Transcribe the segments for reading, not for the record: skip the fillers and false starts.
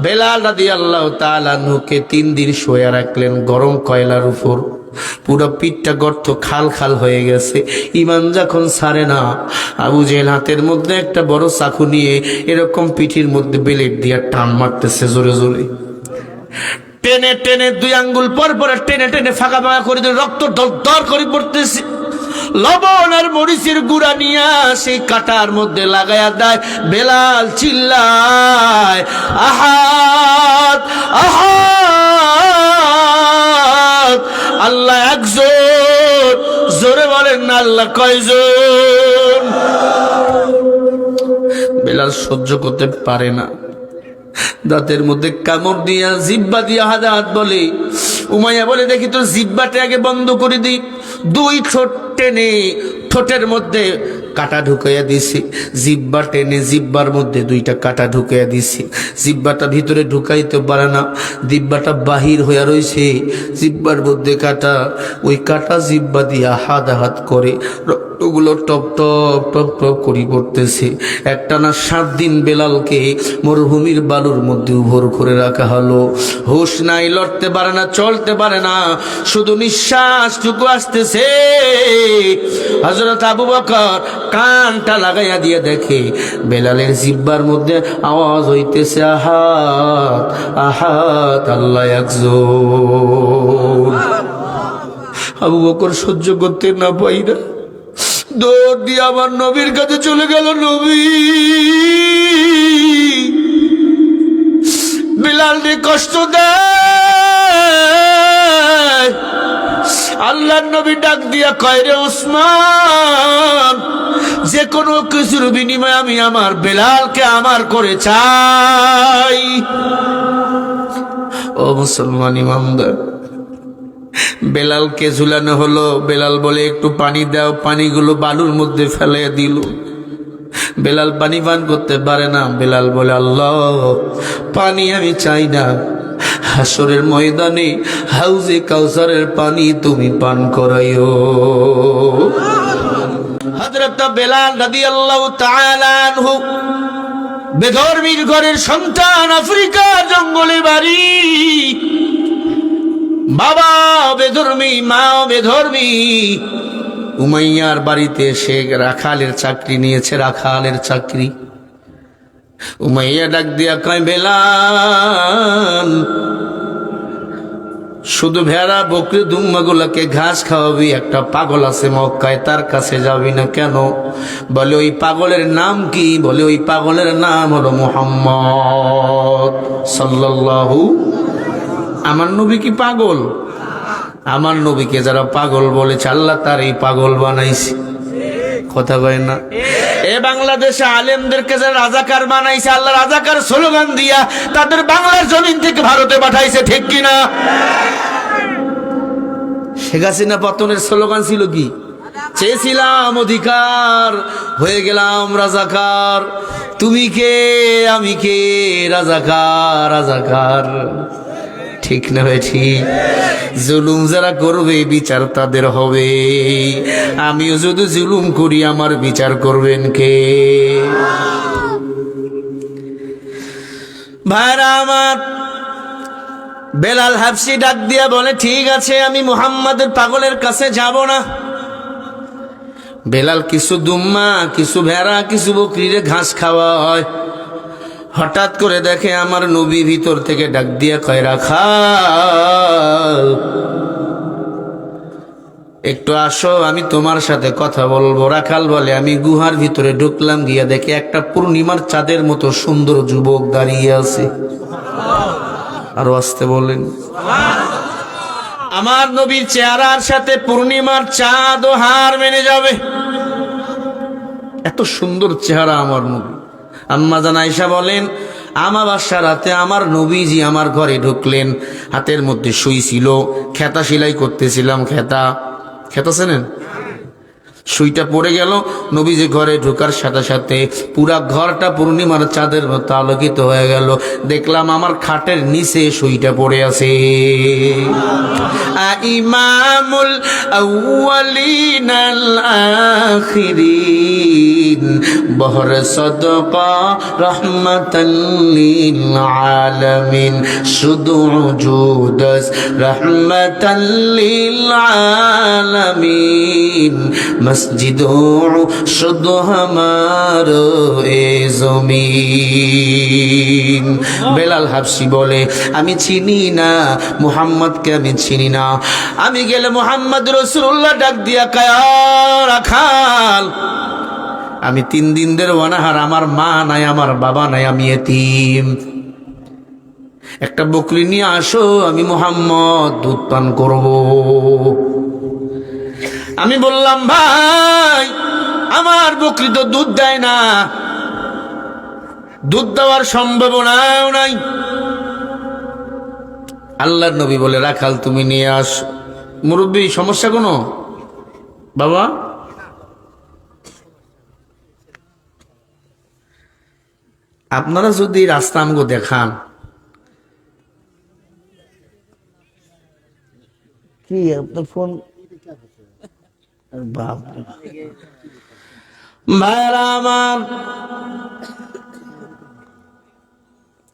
বেলাল রাদিয়াল্লাহু তাআলা আনহুকে 3 দিন শুয়ে রাখলেন গরম কয়লার উপর। পুরো পিঠটা গর্ত খাল খাল হয়ে গেছে। ইমান যখন ছাড়ে না, আবু জেহেল হাতের মধ্যে একটা বড় চাকু নিয়ে এরকম পিঠির মধ্যে বেলেট দিয়ে টান মারতেছে জোরে জোরে। টেনে টেনে 2 আঙ্গুল পর পর টেনে টেনে ফাঁকা ফাঁকা করে দিয়ে রক্ত দরদর করে পড়তেছে। লবণ আর মরিচের গুঁড়া নিয়ে সেই কাটার মধ্যে লাগায়া দেয়। বেলাল চিল্লায়, আহাদ আহাদ, আল্লাহ একজন। জোরে বলেন না আল্লাহ কয়জন? বেলাল সহ্য করতে পারে না, দাঁতের মধ্যে কামড় দিয়া জিব্বা দিয়া হাত বলে। উমাইয়া বলে, দেখি তোর জিব্বাটা আগে বন্ধ করে দিই। 2 ঠোঁট টেনে ঠোঁটের মধ্যে কাটা ঢুকাইয়া দিছি, জিব্বা টেনে জিব্বার মধ্যে 2টা কাটা ঢুকাইয়া দিছি। জিব্বাটা ভিতরে ঢুকাইতে পারে না, জিব্বাটা বাহির হইয়া রয়েছে, জিব্বার মধ্যে কাটা। ওই কাটা জিব্বা দিয়া হাত করে রক্তগুলো টপ টপ টপ টপ করি পড়তেছে। একটানা 7 দিন বেলালকে মরুভূমির বালুর মধ্যে উভর করে রাখা হলো। হুঁশ নাই, লড়তে পারে না, চলতে পারে না, শুধু নিঃশ্বাসটুকু আসতেছে। হযরত আবু বকর কানটা লাগাইয়া দিয়ে দেখে বেলালের জিব্বার মধ্যে আওয়াজ হইতেছে, আহাদ আহাদ, আল্লাহ একজন। আবু বকর সহ্য করতে না পাইরা দৌড় দিয়ে আমার নবীর কাছে চলে গেল। নবী, বেলালকে কষ্ট দেয়। আল্লাহর নবী ডাক দিয়া কয়, রে ওসমান, যে কোনো কিছুর বিনিময়ে আমি আমার বেলালকে আমার করে চাই। ও মুসলমান ইমানদার, বেলালকে ঝুলানো হলো। বেলাল বলে, একটু পানি দাও। পানিগুলো বালুর মধ্যে ফেলে দিল। বেলাল পানি পান করতে পারে না। বেলাল বলে, আল্লাহ, পানি আমি চাই না, হাসরের ময়দানে হাউজে কাউসারের পানি তুমি পান করাইও। হযরত বেলাল রাদিয়াল্লাহু তাআলা আনহু বেধর্মীর ঘরের সন্তান, আফ্রিকার জঙ্গলে বাড়ি, বাবা বেধর্মী, মা বেধর্মী। উমাইয়ার বাড়িতে সে রাখালের চাকরি নিয়েছে, রাখালের চাকরি। উমাইয়া ডাক দিয়া কয়, বেলাল, শুধু ভেড়া বকরি দুম্বাগুলাকে ঘাস খাওয়াবি, একটা পাগল আছে মক্কায়, তার কাছে যাবি না কেন? বলে, ওই পাগলের নাম কি? বলে, ওই পাগলের নাম হলো মুহাম্মদ সাল্লাল্লাহু। আমার নবী কি পাগল? আমার নবীকে যারা পাগল বলেছে, আল্লাহ তার এই পাগল বানাইছে। কথা কয় না? এ বাংলাদেশে আলেমদেরকে যারা রাজাকার বানাইছে, আল্লাহ রাজাকার স্লোগান দিয়া তাদের বাংলার জমিন থেকে ভারতে পাঠাইছে, ঠিক কিনা? শেখ হাসিনা পতনের স্লোগান ছিল কি? চেয়েছিলাম অধিকার, হয়ে গেলাম রাজাকার। তুমি কে, আমি কে? রাজাকার, রাজাকার। ঠিক না ভাই? ঠিক। জুলুম যারা করবে বিচার তাদের হবে। আমিও যদি জুলুম করি আমার বিচার করবেন কে? ভাইরা আমার, বেলাল হাবশি ডাক দিয়া বলে, ঠিক আছে, আমি মুহাম্মাদের পাগলের কাছে যাব না। বেলাল কিছু দুম্মা, কিছু ভেড়া, কিছু বকরিরে ঘাস খাওয়া হয়। হঠাৎ করে দেখে আমার নবী ভিতর থেকে ডাক দিয়া কয়, রাখাল, একটু আসো, আমি তোমার সাথে কথা বলবো। রাখাল বলে, আমি গুহার ভিতরে ঢুকলাম, গিয়া দেখে একটা পূর্ণিমার চাঁদের মতো সুন্দর যুবক দাঁড়িয়ে আছে। আরো আসতে বলেন। আমার নবীর চেহারার সাথে পূর্ণিমার চাঁদ ও হার মেনে যাবে, এত সুন্দর চেহারা আমার নবী। আম্মা জান আয়েশা বলেন, আমাবস্যার রাতে আমার নবীজি আমার ঘরে ঢুকলেন, হাতের মধ্যে সুই ছিল, খেতা সেলাই করতেছিলাম। খেতা চেনেন? সুইটা পড়ে গেল। নবীজি ঘরে ঢোকার সাথে সাথে পুরা ঘরটা পূর্ণিমার চাঁদের মতো আলোকিত হয়ে গেল। দেখলাম আমার খাটের নিচে সুইটা পড়ে আছে। ইমামুল আউয়ালিন আল আখিরিন বহর সদকা রাহমাতাল লিল আলামিন শুধু জুদাস রাহমাতাল লিল আলামিন মসজিদ শুধু আমার এ জমিন। বেলাল হাবশি বলে আমি চিনি না মুহাম্মদকে, আমি চিনি না। আমি গেলে মুহাম্মদ রাসূলুল্লাহ ডাক দিয়া কায়া রাখাল, আমি 3 দিন ধরে অনাহার, আমার মা নাই, আমার বাবা নাই, আমি এতিম। একটা বকরি নিয়ে আসো, আমি মুহাম্মদ দুধ পান করব। আমি বললাম ভাই আমার বকরি তো দুধ দেয় না, দুধ দেওয়ার সম্ভাবনাও নাই। আল্লাহর নবী বলে রাখাল তুমি নিয়ে আস। মুরব্বী সমস্যা কোনো বাবা? আপনারা যদি রাস্তা আমাকে দেখান, কি আপনার ফোন ভাইরা আমার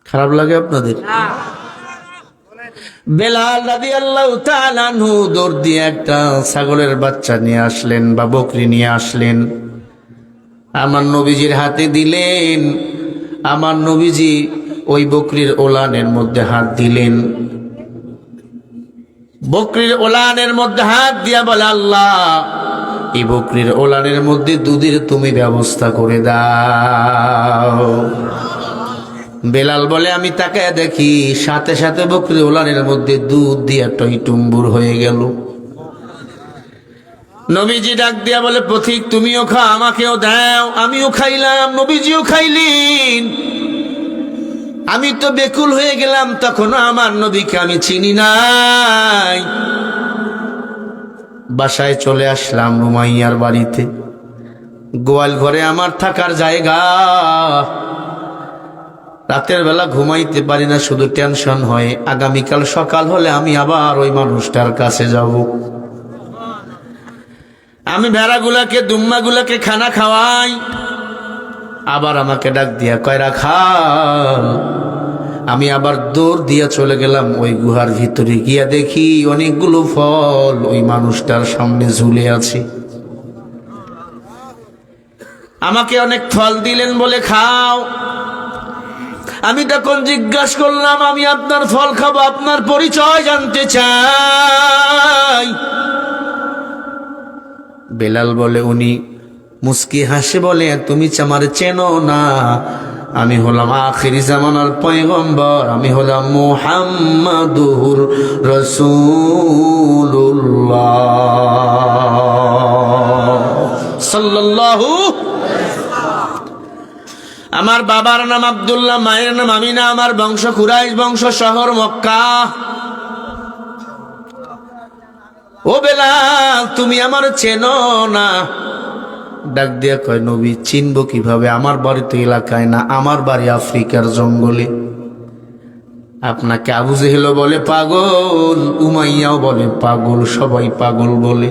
খারাপ লাগে আপনাদের? বেলাল রাদিয়াল্লাহু তাআলা আনহু দৌড় দিয়ে একটা ছাগলের বাচ্চা নিয়ে আসলেন বা বকরি নিয়ে আসলেন, আমার নবীজির হাতে দিলেন। আমার নবীজি ওই বকরির ওলানের মধ্যে হাত দিলেন। বকরির ওলানের মধ্যে হাত দিয়া বলে আল্লাহ এই বকরির ওলানের মধ্যে দুধের তুমি ব্যবস্থা করে দাও। বেলাল বলে আমি তাকায় দেখি সাথে সাথে বকরির ওলানের মধ্যে দুধ দিয়া টইটুম্বুর হয়ে গেল। নবীজি ডাক দিয়া বলে পথিক তুমিও খা, আমাকেও দাও। আমিও খাইলাম, নবীজিও খাইলেন। আমি তো বেকুল হয়ে গেলাম, তখনও আমার নবীকে আমি চিনি নাই। বাসায় চলে আসলাম রুমাইয়ার বাড়িতে। গোয়াল ঘরে আমার থাকার জায়গা। রাতের বেলা ঘুমাইতে পারি না, শুধু টেনশন হয় আগামীকাল সকাল হলে আমি আবার ওই মানুষটার কাছে যাব। আমি ভেড়াগুলাকে দুম্মাগুলাকে খানা খাওয়াই, আবার আমাকে ডাক দিয়া কয় রাখাল। আমি আবার দৌড় দিয়া চলে গেলাম ওই গুহার ভিতরে, গিয়া দেখি অনেকগুলো ফল ওই মানুষটার সামনে ঝুলে আছে। আমাকে অনেক ফল দিলেন বলে খাও। আমি তখন জিজ্ঞাসা করলাম আমি আপনার ফল খাবো, আপনার পরিচয় জানতে চাই। বেলাল বলে উনি মুস্কি হাসে বলে তুমি আমারে চেনো না, আমি হলাম আখিরি জামানার পয়গম্বর, আমি হলাম মুহাম্মাদুর রাসূলুল্লাহ সাল্লাল্লাহু। আমার বাবার নাম আব্দুল্লাহ, মায়ের নাম আমিনা, আমার বংশ কুরাইশ বংশ, শহর মক্কা। ও বেলাল তুমি আমার চেনো না? ডাক দিয়া কয় নবী চিনবো কিভাবে, আমার বাড়ি তো এলাকায় না, আমার বাড়ি আফ্রিকার জঙ্গলে। আপনাকে আবু জেহেল বলে পাগল, উমাইয়াও বলে পাগল, সবাই পাগল বলে।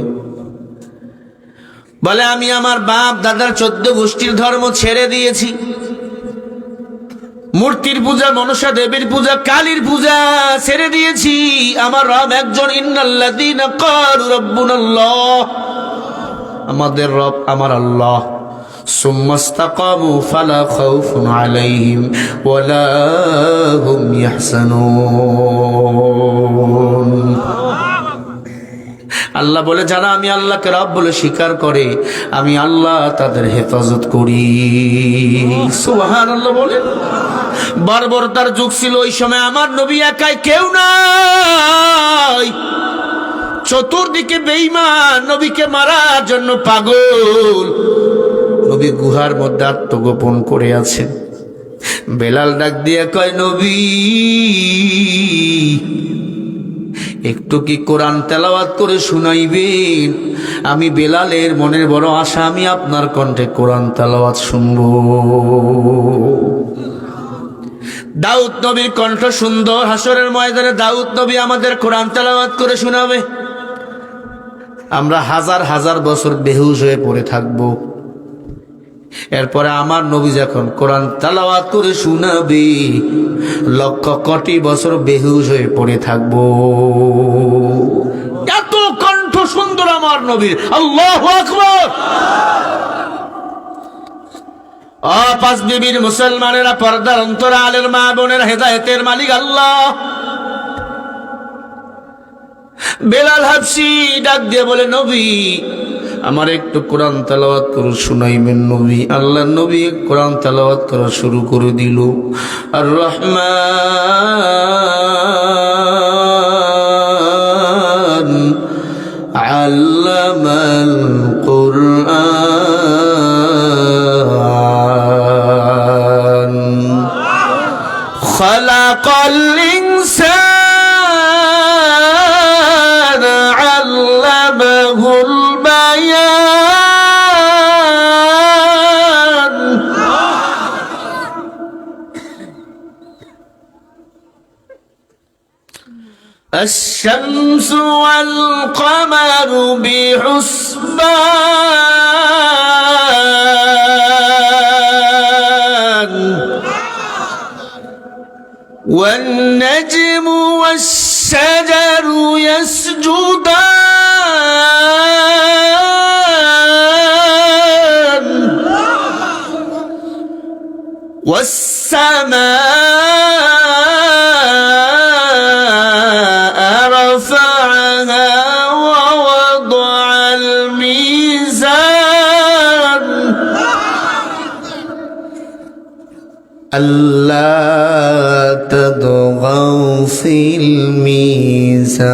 বলে আমি আমার বাপ দাদার 14 গোষ্ঠীর ধর্ম ছেড়ে দিয়েছি। মূর্তির পূজা, মনসা দেবীর পূজা, কালীর পূজা ছেড়ে দিয়েছি। আমার রব একজন, ইন্নাল্লাযীনা ক্বালু রাব্বুনাল্লাহ, আমাদের রব আমার আল্লাহ। সুম্মাস্তাকামু ফালা খাউফুন আলাইহিম ওয়ালা হুম ইয়াহজানুন। আল্লাহ বলে যারা আমি আল্লাহকে রব বলে স্বীকার করে, আমি আল্লাহ তাদের হেফাজত করি। সুবহানাল্লাহ বলে। বর্বরতার যুগ ছিল ওই সময়, আমার নবী একাই, কেউ নাই। চতুর্দিকে বেঈমান, নবীকে মারার জন্য পাগল। নবী গুহার মধ্যে আত্মগোপন করে আছেন। বেলাল ডাক দিয়ে কয় নবী একটু কি কোরআন তেলাওয়াত করে শুনাইবেন? আমি বেলালের মনের বড় আশা, আমি আপনার কণ্ঠে কোরআন তেলাওয়াত শুনবো। দাউদ নবীর কণ্ঠ সুন্দর, হাসরের ময়দানে দাউদ নবী আমাদের কোরআন তেলাওয়াত করে শোনাবে। আমরা হাজার হাজার বছর বেহুশ হয়ে পড়ে থাকবো, এরপরে আমার নবী যখন কোরআন তেলাওয়াত করে শোনাবে, লক্ষ কোটি বছর বেহুশ হয়ে পড়ে থাকবো। এত কণ্ঠ সুন্দর আমার নবীর। আল্লাহু আকবার। পাঁচ বিবির মুসলমানেরা, পর্দার অন্তরালের মা বোনের, হেদায়েতের মালিক আল্লাহ। বেলাল হাবশি ডাক দিয়ে বলে, নবী আমার একটু কোরআন তেলাওয়াত করে শুনাইবেন নবী। আল্লাহ নবী কোরআন তেলাওয়াত করা শুরু করে দিল। আর রহমান আল্লামাল কুরআন খালাকাল ইনসান আল্লামাহুল বায়ান। الشمس والقمر بحسبان والنجم والشجر يسجدان والسماء رفعها ووضع الميزان ألا تطغوا في الميزان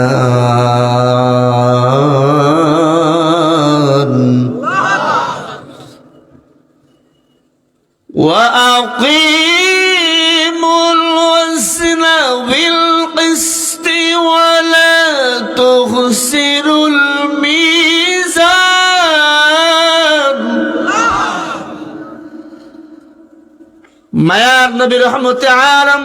وأقيموا الوزن بالقسط ولا تخسروا الميزان। মায়ার নবী রহমতে আলম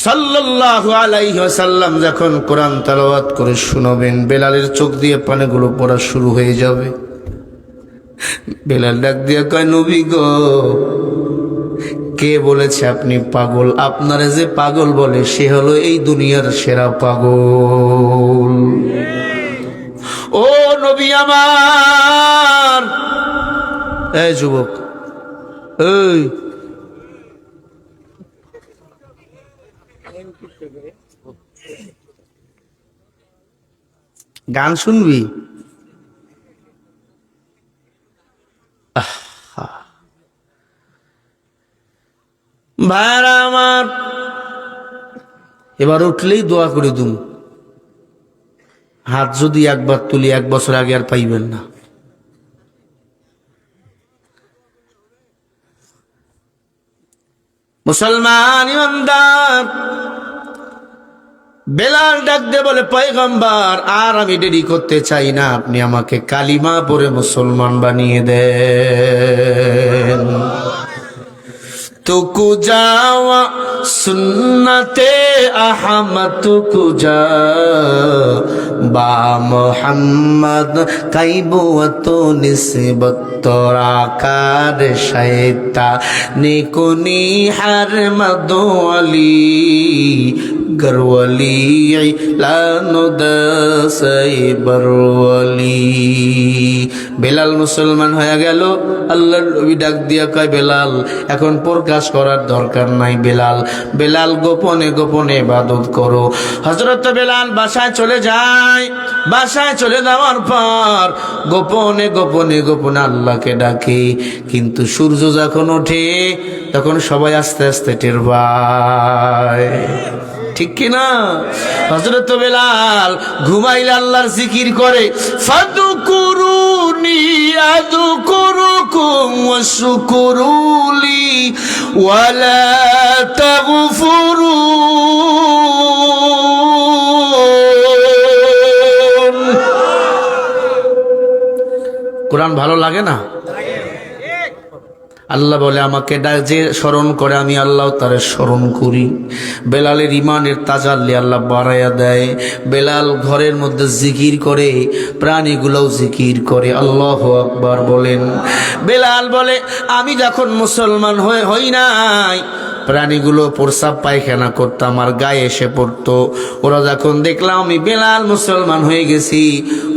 সাল্লাল্লাহু আলাইহি ওয়াসাল্লাম যখন কোরআন তেলাওয়াত করে শোনাবেন, বেলালের চোখ দিয়ে পানিগুলো পড়া শুরু হয়ে যাবে। বেলাল ডাক দিয়ে কয়, নবী গো, কে বলেছে আপনি পাগল? আপনারা যে পাগল বলে সে হলো এই দুনিয়ার সেরা পাগল। ও নবী আমার। এই যুবক, এই গান শুনবি? ভাইরা আমার, এবার উঠলেই দোয়া করে দুম। হাত যদি একবার তুলি, 1 বছর আগে আর পাইবেন না। মুসলমান ইমানদার, বেলাল ডাক দে বলে, পয়গম্বর আর আমি দেরি করতে চাই না, আপনি আমাকে কালিমা পড়ে মুসলমান বানিয়ে দেন। তুকু যাওয়া সুন্নতে আহমদ তুকু যা বা মোহাম্মদ কাইবুয়াত নিসবত তোরাকার শয়তা নিকুনি হার মদওয়ালি গরওয়ালি লানুদাসাই বরওয়ালি। বেলাল মুসলমান হয়ে গেল। আল্লাহর নবী ডাক দিয়া কয়, বেলাল এখন প্রকাশ করার দরকার নাই। বেলাল বেলাল গোপনে গোপনে ইবাদত করো। হযরত বেলাল বাসায় চলে যায়। বাসায় চলে যাওয়ার পর গোপনে গোপনে গোপনে আল্লাহকে ডাকে। কিন্তু সূর্য যখন ওঠে তখন সবাই আস্তে আস্তে টের পায়, ঠিক কিনা? হযরত বেলাল ঘুমাইলে আল্লাহর জিকির করে, ফাদকুরুনি আযকুরুকুম ওয়াশকুরুলি ওয়ালা তাগফুরুন। কোরআন ভালো লাগে না? আল্লাহ বলে আমাকে যে স্মরণ করে আমি আল্লাহ তারে স্মরণ করি। বেলালের ইমানের তাজাল্লি আল্লাহ বাড়াইয়া দেয়। বেলাল ঘরের মধ্যে জিকির করে, প্রাণীগুলোও জিকির করে। আল্লাহু আকবার বলেন। বেলাল বলে আমি যখন মুসলমান হই নাই, প্রাণীগুলো প্রস্রাব পায়খানা করতো, আমার গায়ে এসে পড়তো। ওরা যখন দেখলাম আমি বেলাল মুসলমান হয়ে গেছি,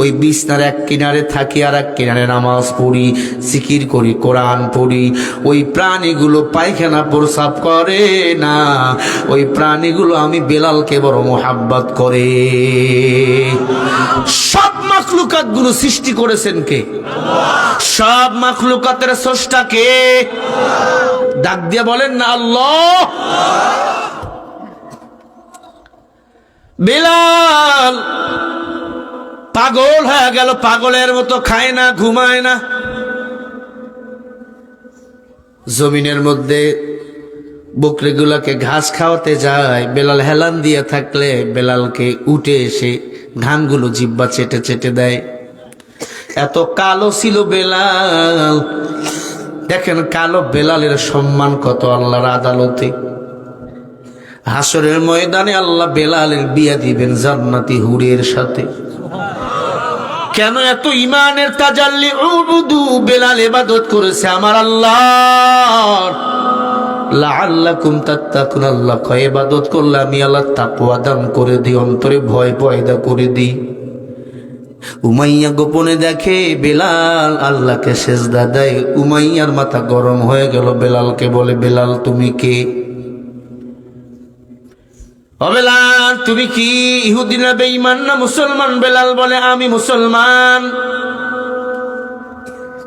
ওই বিছনার এক কিনারে থাকি আর এক কিনারে নামাজ পড়ি, জিকির করি, কোরআন পড়ি। ওই প্রাণীগুলো পায়খানা প্রস্রাব করে না, ওই প্রাণীগুলো আমি বেলালকে বড় মোহাব্বত করে। সব মাখলুকাত গুলো সৃষ্টি করেছেন কে? সব মাখলুকাতের স্রষ্টা কে? ডাক দিয়ে বলেন না আল্লাহ। বেলাল পাগল হয়ে গেল, পাগলের মতো খায় না, ঘুমায় না। জমিনের মধ্যে বকরিগুলাকে ঘাস খাওয়াতে যায়, বেলাল হেলান দিয়ে থাকলে বেলালকে উঠে এসে ঘামগুলো জিব্বা চেটে চেটে দেয়। এত কালো ছিল বেলাল। দেখেন কালো বেলালের সম্মান কত আল্লাহর আদালতে। হাসরের ময়দানে আল্লাহ বেলালের বিয়া দিবেন জান্নাতি হুরের সাথে। কেন? এত ইমানের তাজাল্লি। উবুদু, বেলাল ইবাদত করেছে আমার আল্লাহর। লাআল্লাকুম তাত্তাকুন, আল্লাহ কয় ইবাদত করলে আমি আল্লাহ তাকওয়া দান করে দিই, অন্তরে ভয় পয়দা করে দিই। উমাইয়া গোপনে দেখে বেলাল আল্লাহকে সেজদা দেয়। উমাইয়ার মাথা গরম হয়ে গেল, বেলালকে বলে বেলাল তুমি কে? ও বেলাল তুমি কি ইহুদি না বেঈমান না মুসলমান? বেলাল বলে আমি মুসলমান।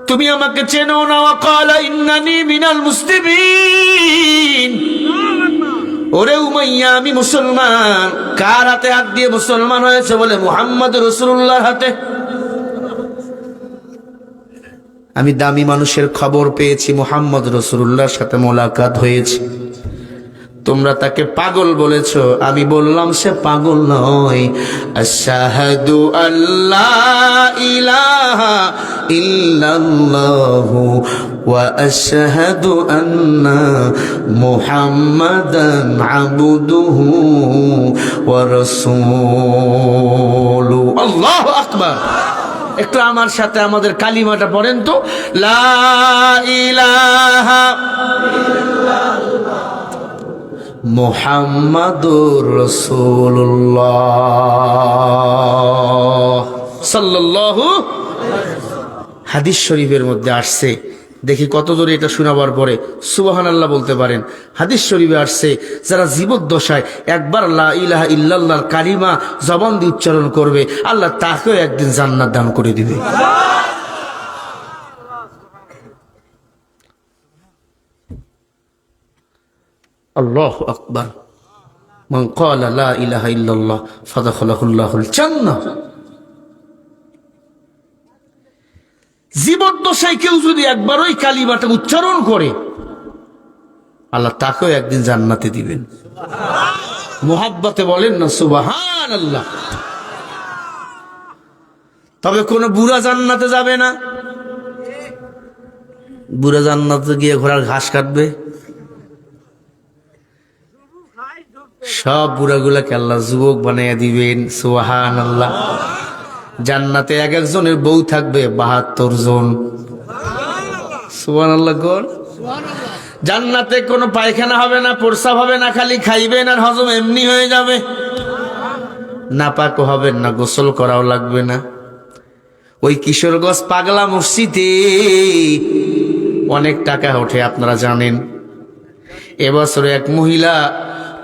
তুমি আমাকে চেনো না? ওয়াকালা ইন্নানি মিনাল মুসলিমিন। ওরে উমাইয়া আমি মুসলমান। কার হাতে হাত দিয়ে মুসলমান হয়েছে? বলে মুহাম্মদ রাসূলুল্লাহর হাতে। আমি দামি মানুষের খবর পেয়েছি, মুহাম্মদ রাসূলুল্লাহর সাথে মোলাকাত হয়েছে। তোমরা তাকে পাগল বলেছো, আমি বললাম সে পাগল নয়। আশহাদু আল্লা ইলাহা ইল্লাল্লাহু ওয়া আশহাদু আন্না মুহাম্মাদান আবদুহু ওয়া রাসূলুহু। আল্লাহু আকবার। একটু আমার সাথে আমাদের কালিমাটা পড়েন তো। লা ইলাহা মুহাম্মাদুর রাসূলুল্লাহ সাল্লাল্লাহু। হাদিস শরীফের মধ্যে আসছে, দেখি কত জোরে এটা শোনাবার পরে সুবহানাল্লাহ বলতে পারেন। হাদিস শরীফে আসছে যারা জীবদ্দশায় একবার লা ইলাহা ইল্লাল্লাহর কালিমা জবান দিয়ে উচ্চারণ করবে, আল্লাহ তাকেও একদিন জান্নাত দান করে দিবে। আল্লাহু আকবার। মান ক্বালা লা ইলাহা ইল্লাল্লাহ ফাদাখালাহুল্লাহুল জান্নাহ। জীবদ্দশায় কেউ যদি একবার ওই কালিমাটা উচ্চারণ করে, আল্লাহ তাকেও একদিন জান্নাতে দিবেন। মুহাব্বতে বলেন না সুবহানাল্লাহ। তবে কোন বুড়া জান্নাতে যাবে না। বুড়া জান্নাতে গিয়ে ঘোড়ার ঘাস কাটবে। সব বুড়াগুলাকে আল্লাহ যুবক বানাইয়া দিবেন। সুবহানাল্লাহ। জান্নাতে এক একজনের বউ থাকবে ৭২ জন। সুবহানাল্লাহ গণ। জান্নাতে কোনো পায়খানা হবে না, প্রস্রাব হবে না, খালি খাইবেন আর হজম এমনি হয়ে যাবে। নাপাকও হবেন না, গোসল করাও লাগবে না। ওই কিশোরগঞ্জ পাগলা মসজিদে অনেক টাকা ওঠে, আপনারা জানেন। এবছরে এক মহিলা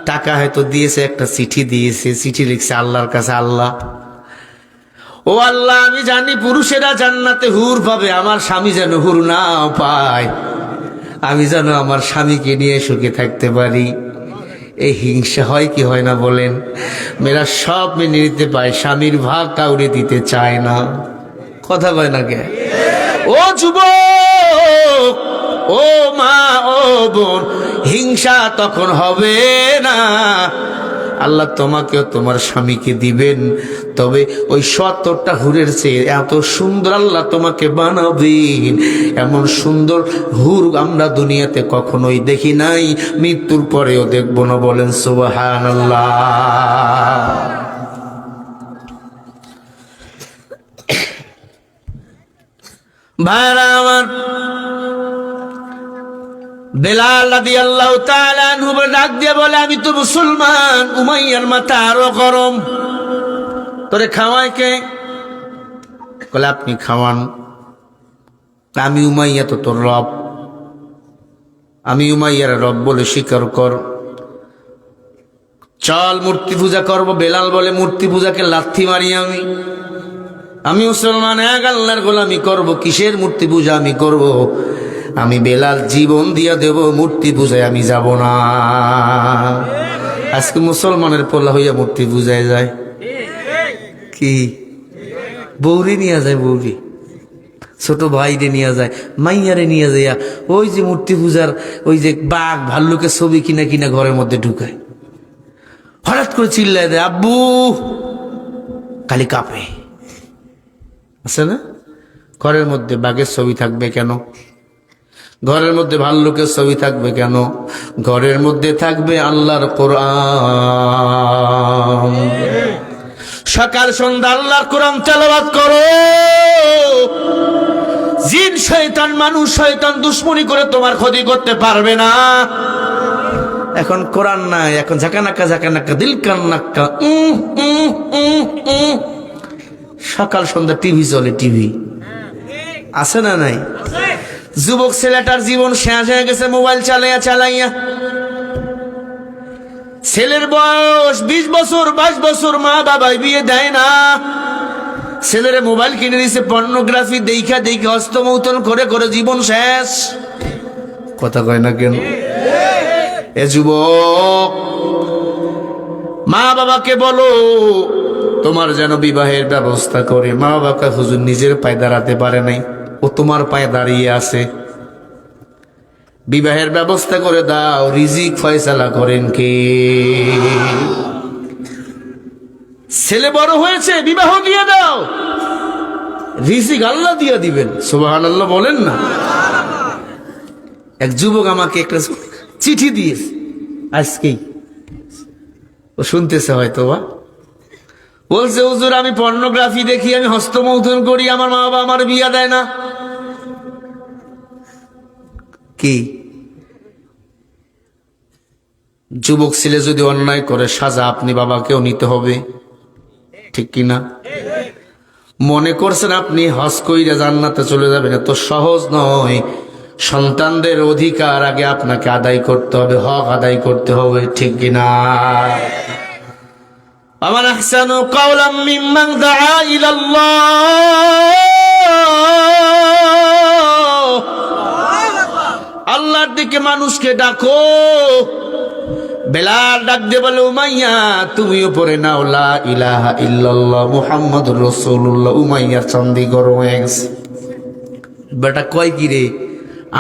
টাকা হয়তো দিয়েছে, একটা চিঠি দিয়েছে, চিঠি লিখছে আল্লাহর কাছে, আল্লাহ ও আল্লাহ আমি জানি পুরুষেরা জান্নাতে হুর পাবে, আমার স্বামী যেন হুর না পায়, আমি যেন আমার স্বামীকে নিয়ে সুখে থাকতে পারি। এই হিংসা হয় কি হয় না বলেন? মেয়েরা সব মেনে নিতে পায়, স্বামীর ভাগ কাউরে দিতে চায় না। কথা কয় না কে? ও যুবক, ও মা, ও বোন, হিংসা তখন হবে না আল্লাহ তোমাকেও তোমার স্বামীকে দিবেন, তবে ওই 70টা হুরের চেয়ে এত সুন্দর আল্লাহ তোমাকে বানাবেন। এমন সুন্দর হুর আমরা দুনিয়াতে কখনোই দেখি নাই, মৃত্যুর পরেও দেখব না। বলেন সুবহানাল্লাহ। ভাইরা আমার, বেলাল রাদিয়াল্লাহু তাআলা আনহু ডাক দিয়ে বলে, আমি তো মুসলমান, উমাইয়ার মাথা আরো গরম, তোরে খাওয়ায় কে? বলে আপনি খাওয়ান। আমি উমাইয়া তো তোর রব, আমি উমাইয়ার রব বলে স্বীকার কর, চল মূর্তি পূজা করব। বেলাল বলে, মূর্তি পূজাকে লাথি মারি আমি মুসলমান, এক আল্লাহর গোলামি করব, কিসের মূর্তি পূজা আমি করব? আমি বেলাল জীবন দিয়া দেব, মূর্তি পূজায় আমি যাব না। আজকে মুসলমানের পোলা হইয়া মূর্তি পূজায় যায় কি? বৌরি নিয়ে যায়, বৌরি ছোট ভাইরে নিয়ে যায়, মাইয়ারে নিয়ে যাইয়া ওই যে মূর্তি পূজার ওই যে বাঘ ভাল্লুকের ছবি কিনা কিনা ঘরের মধ্যে ঢুকায়। হঠাৎ করে চিল্লায় দেয়, আব্বু, খালি কাঁপে। আছে না? ঘরের মধ্যে বাঘের ছবি থাকবে কেন? ঘরের মধ্যে ভাল্লুকের ছবি থাকবে কেন? ঘরের মধ্যে থাকবে আল্লাহর কোরআন। সকাল সন্ধ্যা আল্লাহর কোরআন তেলাওয়াত করো। জিন শয়তান মানুষ শয়তান দুশ্মনী করে তোমার ক্ষতি করতে পারবে না। এখন কোরআন নাই, এখন ঝাঁকানাক্কা ঝাঁকানাক্কা দিল কান্নাক্কা। সকাল সন্ধ্যা টিভি চলে, টিভি আছে না নাই? যুবক ছেলেটার জীবন শেষ হয়ে গেছে মোবাইল চালাইয়া চালাইয়া। ছেলের বয়স 20 বছর 22 বছর, মা বাবাই বিয়ে দেয় না। ছেলের মোবাইল কিনে দিয়েছে, পর্নোগ্রাফি দেখা দেখে হস্তমৌতন করে করে জীবন শেষ। কথা কয় না কেন? এ যুবক, মা বাবাকে বলো তোমার যেন বিবাহের ব্যবস্থা করে। মা বাবাকে, হুজুর নিজের পায়ে দাঁড়াতে পারে নাই, ও তোমার পায়ে দাঁড়িয়ে আছে, বিবাহের ব্যবস্থা করে দাও। রিজিক ফয়সালা করেন কে? ছেলে বড় হয়েছে, বিবাহ দিয়ে দাও, রিজিক আল্লাহ দিয়ে দিবেন। সুবহানাল্লাহ বলেন না? এক যুবক আমাকে একটা চিঠি দিয়েছে আজকেই, ও শুনতেছে হয়তো বা, বলছে, হুজুর আমি পর্নোগ্রাফি দেখি, আমি হস্তমৌথন করি, আমার মা বাবা আমার বিয়া দেয় না। কি যুবক ছেলে যদি অন্যায় করে, সাজা আপনি বাবাকেও নিতে হবে, ঠিক কিনা? মনে করছেন আপনি হজ কইরা জান্নাতে চলে যাবেন, এত সহজ নয়। সন্তানদের অধিকার আগে আপনাকে আদায় করতে হবে, হক আদায় করতে হবে, ঠিক কিনা? ومن أحسن قولا ممن دعا إلى الله। আল্লাহর দিকে মানুষকে ডাকো। বেলাল ডাক দিয়ে বলে, উমাইয়া তুমিও পড়ে নাও লা ইলাহা ইল্লাল্লাহ মুহাম্মাদুর রাসূলুল্লাহ। উমাইয়ার চান্দি গরম হয়ে গেছে। বেটা কয় কি রে,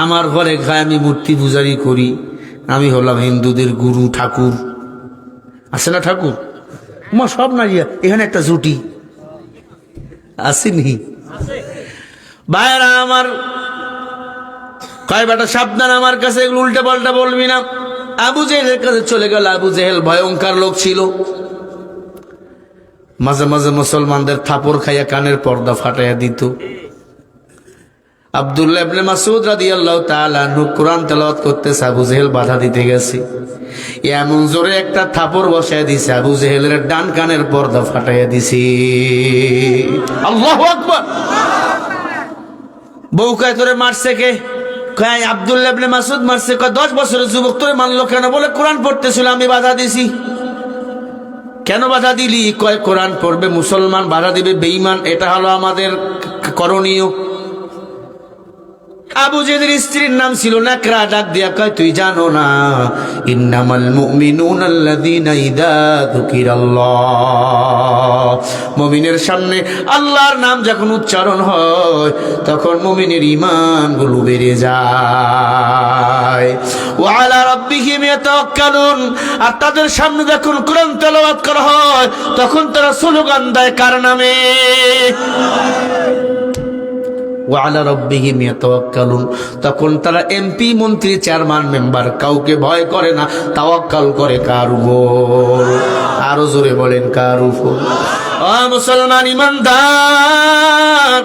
আমার ঘরে গায়ে আমি মূর্তি পূজারি করি, আমি হলাম হিন্দুদের গুরু ঠাকুর। আছে না ঠাকুর? মা সব না, এখানে একটা জুটি আসেনি। ভাইরা আমার, কয় বেটা সাবধান, আমার কাছে এগুলো উল্টা পাল্টা বলবি না। আবু জেহেলের কাছে চলে গেল। আবু জেহেল ভয়ঙ্কর লোক ছিল, মাঝে মাঝে মুসলমানদের থাপড় খাইয়া কানের পর্দা ফাটাইয়া দিত। আব্দুল্লাহ ইবনে মাসউদ রাদিয়াল্লাহু তাআলা আনহু কোরআন তেলাওয়াত করতেছে, আবু জেহেল বাধা দিতে গেছে, এমন জোরে একটা থাপড় বসায় দিছে, আবু জেহেলের ডান কানের পর্দা ফাটাইয়া দিছে। আল্লাহু আকবার। বউ কয়, তোরে মারছে কে? কয় আব্দুল্লাহ ইবনে মাসউদ মারছে। কয় 10 বছরের যুবক তোরে মারলো কেন? বলে কোরআন পড়তেছিল, আমি বাধা দিছি। কেন বাধা দিলি? কয় কোরআন পড়বে মুসলমান, বাধা দিবে বেঈমান, এটা হলো আমাদের করণীয়। আবু জেহেলের স্ত্রীর নাম ছিল নাকরা। ডাক দিয়া কয়, তুই জানো না ইন্নামাল মুমিনুনা আল্লাযীনা ইযা যুকিরাল্লাহ, মুমিনের সামনে আল্লাহর নাম যখন উচ্চারণ হয় তখন মুমিনের ঈমানগুলো বেড়ে যায়। ওয়া আলা রাব্বিহিম ইয়াতাওয়াক্কালুন, আর তাদের সামনে যখন কোরআন তেলাওয়াত করা হয় তখন তারা স্লোগান দেয় কার নামে? ওয়া আলা রাব্বিহিম ইয়াতাওয়াক্কালুন, তখন তারা এমপি, মন্ত্রী, চেয়ারম্যান, মেম্বার কাউকে ভয় করে না, তাওয়াক্কাল করে কার উপর? আরো জোরে বলেন, কার উপর? ও মুসলমান ইমানদার,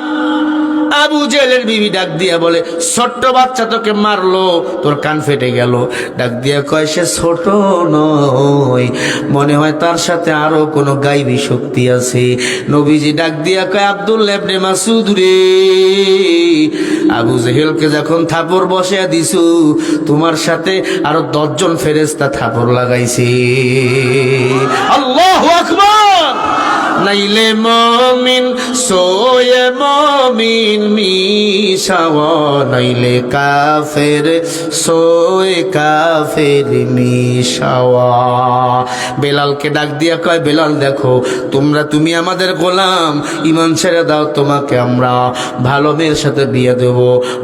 আবু জেহেলের বিবি ডাক দিয়া বলে, ছোট্ট বাচ্চা তোকে মারলো, তোর কান ফেটে গেল। ডাক দিয়া কয়, সে ছোট নয়, মনে হয় তার সাথে আরো কোনো গাইবী শক্তি আছে। নবীজি ডাক দিয়া কয়, আব্দুল্লাহ ইবনে মাসউদ রে, আবু জেহেলকে যখন থাপড় বসায়া দিছু, তোমার সাথে আরো 10 জন ফেরেশতা থাপড় লাগাইছে। আল্লাহু আকবার। নাইলে মমিন সোয়ে মমিন মিশাওয়া, নাইলে কাফের সোয়ে কাফের মিশাওয়া। বেলালকে ডাক দিয়া কয়, বেলাল দেখো, তুমি আমাদের গোলাম, ঈমান ছেড়ে দাও, তোমাকে আমরা ভালো মেয়ের সাথে বিয়ে দেব,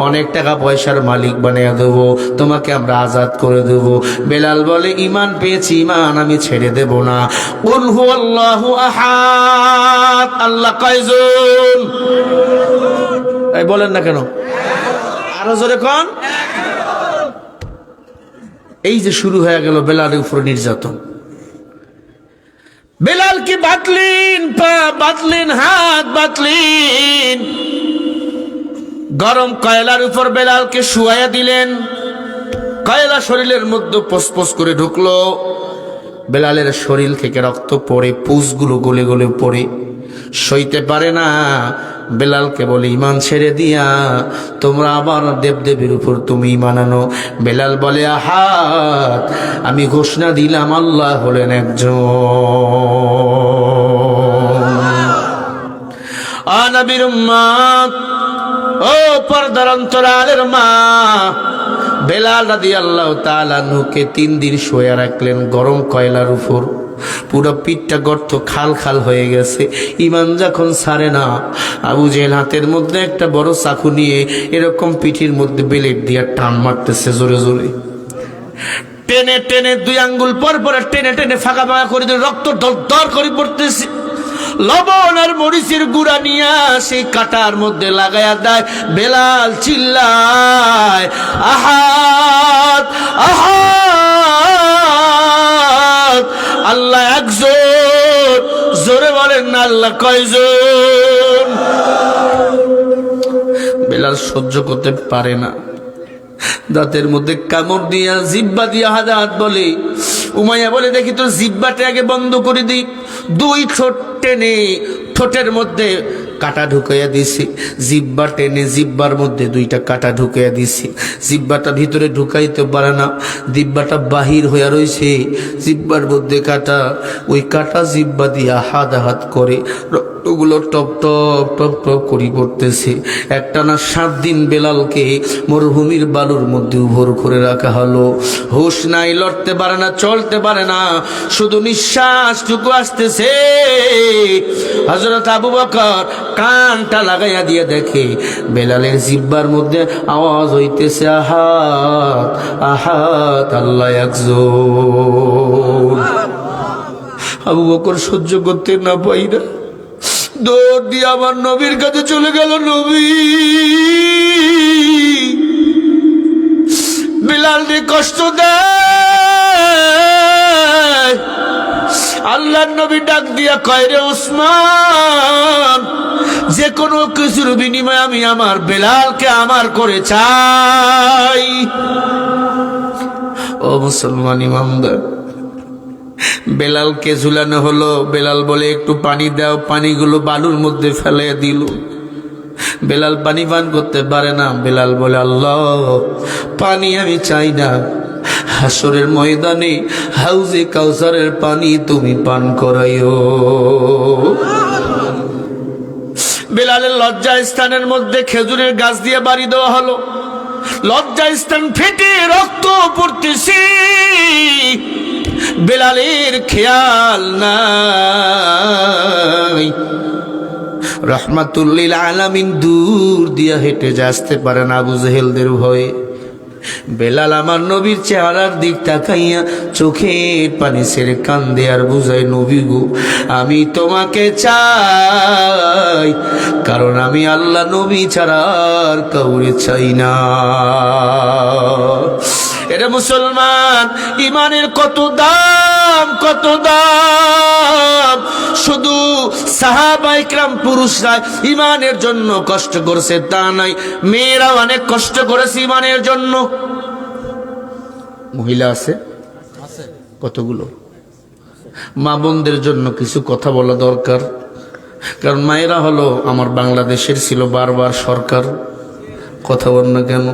অনেক টাকা পয়সার মালিক বানিয়ে দেব, তোমাকে আমরা আজাদ করে দেব। বেলাল বলে, ঈমান পেয়েছি, ঈমান আমি ছেড়ে দেব না। কুল হুয়াল্লাহু আহাদ, আল্লাহ কয়জন? এই বলেন না কেন? আরো জোরে কোন? এই যে শুরু হয়ে গেল বেলালের উপর নির্যাতন। বেলালকে বাতলেন, পা বাতলেন, হাত বাতলেন, গরম কয়লার উপর বেলালকে শুয়াইয়া দিলেন। কয়লা শরীরের মধ্যে পসপস করে ঢুকলো, বেলালের শরীর থেকে রক্ত পড়ে, পুষগুলো গলে গলে পড়ে, সইতে পারে না। বেলালকে বলে, ঈমান ছেড়ে দিয়া তোমরা আবার দেবদেবীর উপর তুমি ঈমান আনো। বেলাল বলে, আহাত, আমি ঘোষণা দিলাম আল্লাহ হলেন একজন। নবীর উম্মত, ও পর্দার অন্তরালের মা, বেলাল রাদিয়াল্লাহু তাআলা আনহুকে 3 দিন শুয়ে রাখলেন গরম কয়লার উপর। পুরো পিঠটা গর্ত, খাল খাল হয়ে গেছে। ঈমান যখন ছাড়ে না, আবু জেহেল হাতের মধ্যে একটা বড় চাকু নিয়ে এরকম পিঠির মধ্যে বেলেট দিয়ে টান মারতেছে জোরে জোরে, টেনে টেনে 2 আঙ্গুল পর পর টেনে টেনে ফাঁকা ফাঁকা করে দিয়ে রক্ত দরদর করে পড়তেছে। লবণ আর মরিচের গুঁড়া নিয়ে সেই কাটার মধ্যে লাগায়া দেয়। বেলাল চিল্লায়, আহাদ আহাদ, আল্লাহ একজন। জোরে বলেন না, আল্লাহ কয়জন? বেলাল সহ্য করতে পারে না, দাঁতের মধ্যে কামড় দিয়া, জিব্বা দিয়া হাজাত বলে। উমাইয়া বলে, দেখি তোর জিব্বাটা আগে বন্ধ করে দিই। 2 ঠোঁট টেনে ঠোঁটের মধ্যে কাটা ঢুকাইয়া দিছি, জিব্বা টেনে জিব্বার মধ্যে 2টা কাটা ঢুকাইয়া দিছি। জিব্বাটা ভিতরে ঢুকাইতে পারে না, জিব্বাটা বাহির হইয়া রয়েছে, জিব্বার মধ্যে কাটা। ওই কাটা জিব্বা দিয়া হাত করে রক্তগুলো টপ টপ টপ টপ করি পড়তেছে। একটানা 7 দিন বেলালকে মরুভূমির বালুর মধ্যে উভর করে রাখা হলো। হুঁশ নাই, লড়তে পারে না, চলতে পারে না, শুধু নিঃশ্বাসটুকু আসতেছে। হযরত আবু বকর কানটা লাগাইয়া দিয়ে দেখে বেলালের জিব্বার মধ্যে আওয়াজ হইতেছে, আহাত আহাত, আল্লাহ একজন। আবু বকর সহ্য করতে না পাইরা দৌড় দিয়ে আমার নবীর কাছে চলে গেল। নবী, বেলালকে কষ্ট দেয়। আল্লাহর নবী ডাক দিয়া কয়, রে ওসমান, যে কোনো কিছুর বিনিময়ে আমি আমার বেলালকে আমার করে চাই। ও মুসলমান ইমানদার, বেলালকে ঝুলানো হলো। বেলাল বলে, একটু পানি দাও। পানিগুলো বালুর মধ্যে ফেলে দিল। বেলাল পানি পান করতে পারে না। বেলাল বলে, আল্লাহ, পানি আমি চাই না, হাসরের ময়দানে হাউজে কাউসারের পানি তুমি পান করাইও। বেলালের লজ্জা স্থানের মধ্যে খেজুরের গাছ দিয়ে বাড়ি দেওয়া হলো। লজ্জাস্থান ফেটে রক্ত পড়তেছে, বেলালের খেয়াল নাই। রহমাতুল লিল আলামিন দূর দিয়া হেঁটে আসতে পারে না আবু জেহেলদের ভয়ে। বেলাল আমার নবীর চেহারার দিক তাকাইয়া চোখের পানি ছেড়ে কান্দে আর বুঝায়, নবী গো আমি তোমাকে চাই, কারণ আমি আল্লাহ নবী ছাড়া আর কাউরে চাই না। এটা মুসলমান, ইমানের কত দাম, কত দাম। শুধু সাহাবায়ে কেরাম পুরুষরা ইমানের জন্য কষ্ট করেছে তা নাই, মেয়েরা অনেক কষ্ট করেছে ইমানের জন্য। মহিলা আছে কতগুলো? মা বোনদের জন্য কিছু কথা বলা দরকার, কারণ মায়েরা হলো আমার বাংলাদেশের ছিল বারবার সরকার। কথা বল না কেন?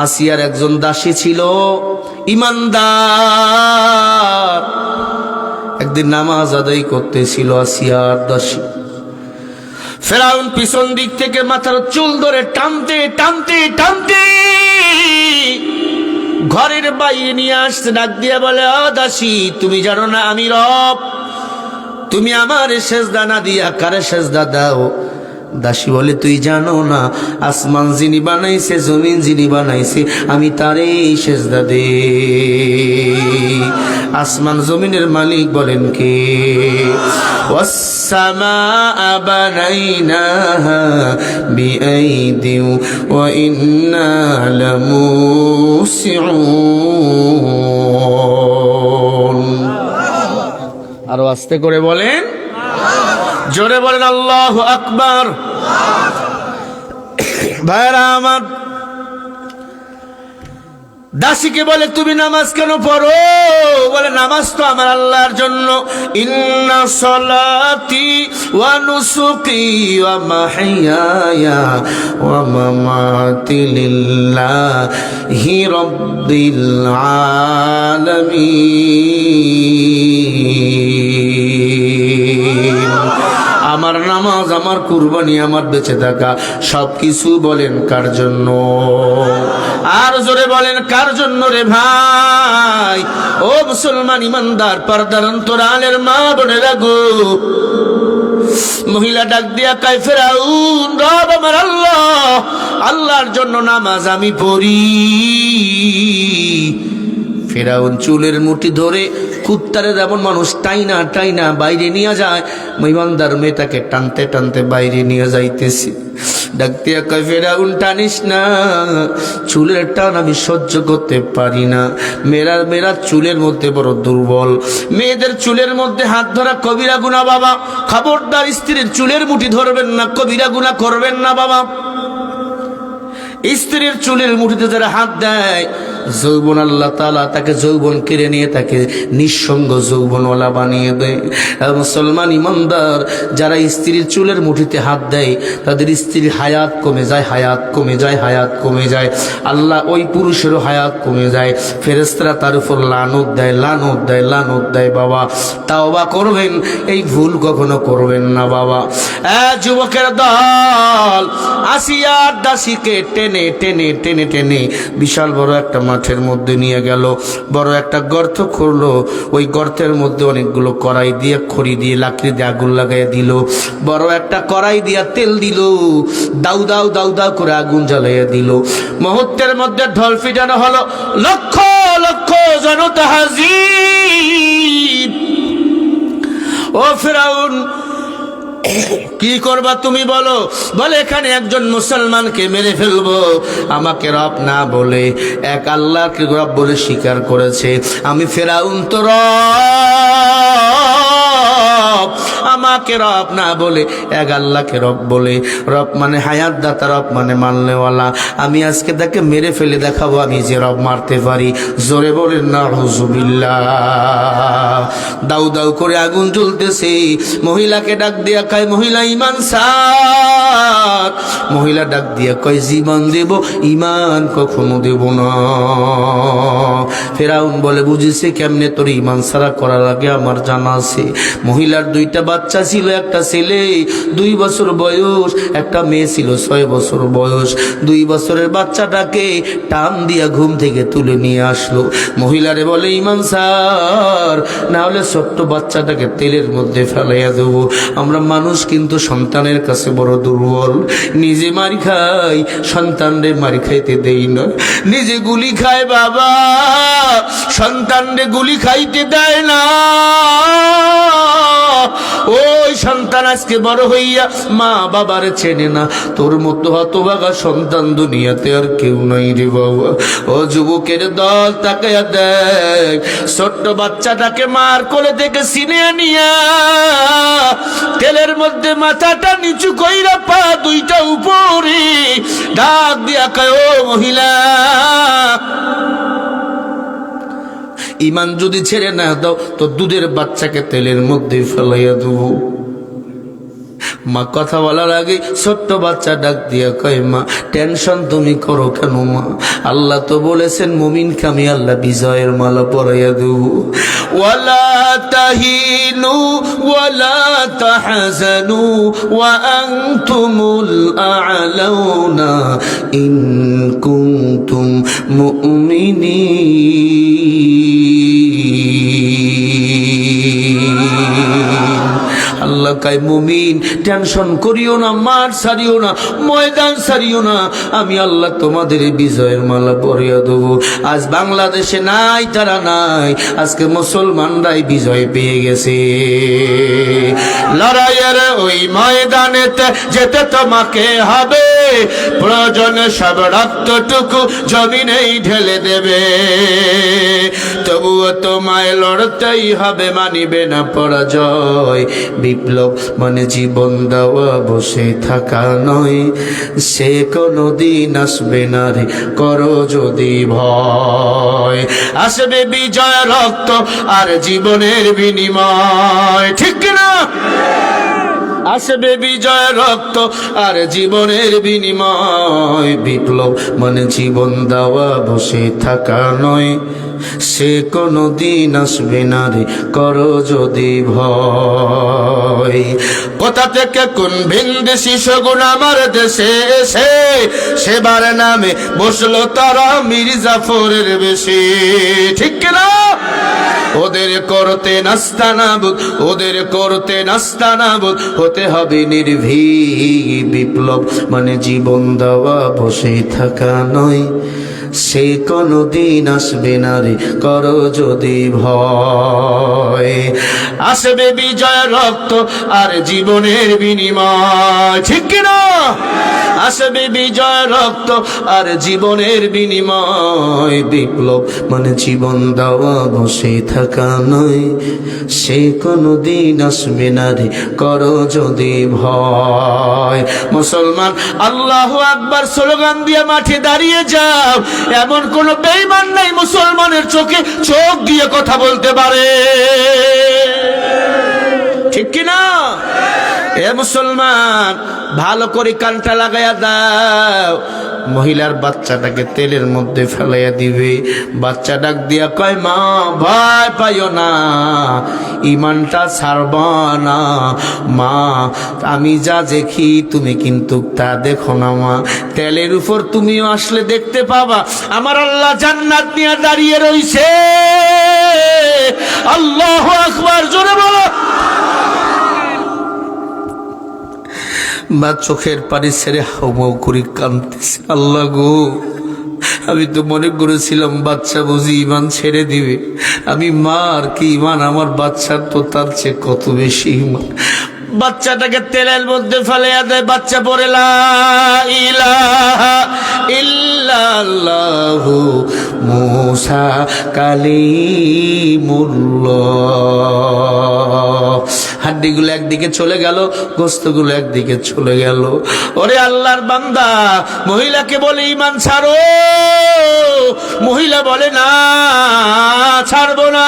আসিয়ার একজন দাসী ছিল ইমানদার, একদিন নামাজ আদায় করতেছিল আসিয়ার দাসী। ফেরাউন পিছন দিক থেকে মাথার চুল ধরে টানতে টানতে টানতে ঘরের বাইরে নিয়ে আসতে, ডাক দিয়ে বলে, ও দাসী তুমি জানো না আমি রব? তুমি আমার সেজদা না দিয়া কারে সেজদা দাও? দাসী বলে, তুই জানো না আসমান যিনি বানাইছে, জমিন যিনি বানাইছে, আমি তারে সেজদা দে। আসমান জমিনের মালিক বলেন কে? ওয়াস-সামাআ বানাইনাহা বিআইদিন ওয়া ইন্না লামুসিউন। আরো আস্তে করে বলেন, জোরে বলেন আল্লাহু আকবার। ভাইরা আমার, দাসীকে বলে, তুমি নামাজ কেন পড়ো? বলে, নামাজ তো আমার আল্লাহর জন্য। ইন্না সলাতি ওয়া নুসুকি ওয়া মাহইয়ায়া ওয়া মামাতি লিল্লাহি রাব্বিল আলামিন। আমার নামাজ, আমার কুরবানি, আমার বেঁচে থাকা সবকিছু বলেন কার জন্য? আর জোরে বলেন কার জন্য রে ভাই? ও মুসলমান ইমানদার পর্দার অন্তরালের মা বোনেরা গো, মহিলা ডাক দিয়া কয়, ফেরাউন রব আমার আল্লাহ, আল্লাহর জন্য নামাজ আমি পড়ি। ফেরাউন চুলের মুঠি ধরে কুত্তারে যেমন মানুষ টাইনা টাইনা বাইরে নিয়ে যায়, ইমানদার মেয়েটাকে টানতে টানতে বাইরে নিয়ে যাইতেছি। ডাক দিয়া কয়, ফেরাউন টানিস না, চুলের টান আমি সহ্য করতে পারি না। মেয়েরা চুলের মধ্যে বড় দুর্বল, মেয়েদের চুলের মধ্যে হাত ধরা কবিরা গুনাহ বাবা। খবরদার স্ত্রীর চুলের মুঠি ধরবেন না, কবিরা গুনাহ করবেন না বাবা। স্ত্রীর চুলের মুঠিতে যারা হাত দেয়, যৌবন আল্লাহ তাআলা তাকে যৌবন কেড়ে নিয়ে তাকে নিঃসঙ্গ যৌবনওয়ালা বানিয়ে দেয়। মুসলমান ইমানদার যারা স্ত্রীর চুলের মুঠিতে হাত দেয়, তাদের স্ত্রীর হায়াত কমে যায়, হায়াত কমে যায়, হায়াত কমে যায়। আল্লাহ ওই পুরুষেরও হায়াত কমে যায়। ফেরেশতারা তার উপর লানত দেয়, লানত দেয়, লানত দেয়। বাবা তাওবা করবেন, এই ভুল কখনো করবেন না বাবা। যুবকের দল আসিয়ার দাসীকে টেনে টেনে টেনে টেনে বিশাল বড় একটা মাঠের মধ্যে নিয়ে গেল। বড় একটা গর্ত করলো, ওই গর্তের মধ্যে অনেকগুলো কড়াই দিয়ে, খড়ি দিয়ে, লাকড়ি দিয়ে আগুন লাগাইয়া দিল। বড় একটা কড়াই দিয়া তেল দিল, দাউ দাউ দাউ দাউ করে আগুন জ্বালাইয়া দিল। মুহূর্তের মধ্যে ঢোল পিটানো হলো, লক্ষ লক্ষ জনতা হাজির। ও ফেরাউন কি করবা তুমি বলো? বলে, এখানে একজন মুসলমানকে মেরে ফেলবো। আমাকে রব না বলে এক আল্লাহকে রব বলে স্বীকার করেছে। আমি ফেরাউন তো রব, আমাকে রব না বলে এক আল্লাহকে রব বলে। রব মানে হায়াত দাতা, রব মানে মানলেওয়ালা। আমি আজকে তাকে মেরে ফেলে দেখাবো আমি যে রব মারতে পারি। জোরে বলেন নাউযুবিল্লাহ। দাউ দাউ করে আগুন জ্বলতেছে। মহিলাকে ডাক দিয়া কয়, মহিলা ঈমান সার। মহিলা ডাক দিয়া কয়, জীবন দেব, ঈমান কখনো দেব না। ফেরাউন বলে, বুঝেছে কেমনে তোর ঈমান সারা করা লাগে আমার জানা আছে। মহিলার 2টা বাচ্চা ছিল, একটা ছেলে 2 বছর বয়স, একটা মেয়ে ছিল 6 বছর বয়স। 2 বছরের বাচ্চাটাকে টান দিয়া ঘুম থেকে তুলে নিয়ে আসলো। মহিলারে বলে, ঈমান সার, না হলে ছোট্ট বাচ্চাটাকে তেলের মধ্যে ফেলাইয়া দেবো। আমরা মানুষ কিন্তু সন্তানের কাছে বড় দুর্বল। নিজে মারি খাই, সন্তানরে মারি খাইতে দেই না। নিজে গুলি খায় বাবা, সন্তানরে গুলি খাইতে দেয় না। ওই সন্তান আজকে বড় হইয়া মা বাবার চেনে না। তোর মতো হতভাগা সন্তান দুনিয়াতে আর কেউ নাই রে বাবা। ও যুবকের দল, তাকায়া দেখ, ছোট্ট বাচ্চাটাকে মার কোলে থেকে সিনে নিয়া তেলের মধ্যে মাথাটা নিচু কইরা পা 2টা উপরে ডাক দিয়া কয়, ও মহিলা, ঈমান যদি ছেড়ে না দাও তো দুধের বাচ্চাকে তেলের মধ্যে ফেলাইয়া দেবো। মা কথা বলার আগে ছোট্ট বাচ্চা ডাক দিয়া কয়, মা টেনশন তুমি করো কেন মা? আল্লাহ তো বলেছেন মুমিনকে আমি আল্লাহ বিজয়ের মালা পরাইয়া দেব। ওয়ালা তাহিনু ওয়ালা তাহজানু ওয়া আনতুমুল আ'লাউনা ইন কুনতুম মুমিনিন। আল্লাহ কয়, মুমিন টেনশন করিও না, মাঠ ছাড়িও না, ময়দান ছাড়িও না, আমি আল্লাহ তোমাদের বিজয়ের মালা পরিয়ে দেবো। আজ বাংলাদেশে নাই, তারা নাই, আজকে মুসলমানরাই বিজয় পেয়ে গেছে। লড়াইয়ের ওই ময়দানেতে যেতে তোমাকে হবে, প্রয়োজনে সব রক্তটুকু জমিনেই ঢেলে দেবে। তবুও তোমায় লড়তেই হবে, মানিবে না পরাজয়। বিপ্লব মানে জীবন দেওয়া, বসে থাকা নয়, সে কোনদিন আসবে না রে, করো যদি ভয়। আসবে বিজয়, রক্ত আর জীবনের বিনিময়, ঠিক না? আসবে বিজয়, রক্ত আর জীবনের বিনিময়। বিপ্লব মানে জীবন দেওয়া, বসে থাকা নয়, সে কোনদিন আসবে না রে, করো যদি ভয়। কোথা থেকে কোন ভিনদেশি শগুন আমার দেশে এসে সেবার নামে বসলো তারা মির্জাফরের বেশে, ঠিক না? ওদের করতে নাস্তানাবুদ, ওদের করতে নাস্তানাবুদ হতে হবে নির্ভীক। বিপ্লব মানে জীবন দেওয়া, বসে থাকা নয়, সে কোনদিন আসবে না রে, করো যদি ভয়। আসবে বিজয়, রক্ত আর জীবনের বিনিময়, ঠিক না? আসবে বিজয়, রক্ত আর জীবনের বিনিময়। বিপ্লব মানে জীবন দেওয়া, বসে থাকা নয়, সে কোনদিন আসবে না রে, করো যদি ভয়। মুসলমান আল্লাহু আকবার স্লোগান দিয়ে মাঠে দাঁড়িয়ে যাও। এমন কোন বেঈমান নাই মুসলমানের চোখে চোখ দিয়ে কথা বলতে পারে, ঠিক কিনা? এ মুসলমান, ভালো করে কানটা লাগাইয়া দাও। মহিলার বাচ্চাটাকে তেলের মধ্যে ফেলাইয়া দিবে। বাচ্চা ডাক দিয়া কয়, মা ভয় পাইও না, ঈমানটা ছাড়বা না মা। আমি যা দেখি তুমি কিন্তু তা দেখো না মা। তেলের উপর তুমিও আসলে দেখতে পাবা আমার আল্লাহ জান্নাত নিয়ে দাঁড়িয়ে রইছে। আল্লাহু আকবার, জোরে বলো। মা চোখের পানি ছেড়ে হাউমাউ করে কাঁদতেছে, আল্লাহ গো, আমি তো মনে করেছিলাম বাচ্চা বুঝি ঈমান ছেড়ে দিবে। আমি মা আর কি ঈমান, আমার বাচ্চার তো তার চেয়ে কত বেশি ঈমান। বাচ্চাটাকে তেলের মধ্যে ফেলাইয়া দেয়। বাচ্চা পড়ে লা ইলাহা ইল্লাল্লাহু মুসা কালিমুল্লাহ। হাড্ডি হাড্ডিগুলো একদিকে চলে গেল, গোস্তগুলো একদিকে চলে গেল। ওরে আল্লাহর বান্দা, মহিলাকে বলে ঈমান ছাড়ো, মহিলা বলে না ছাড়বো না।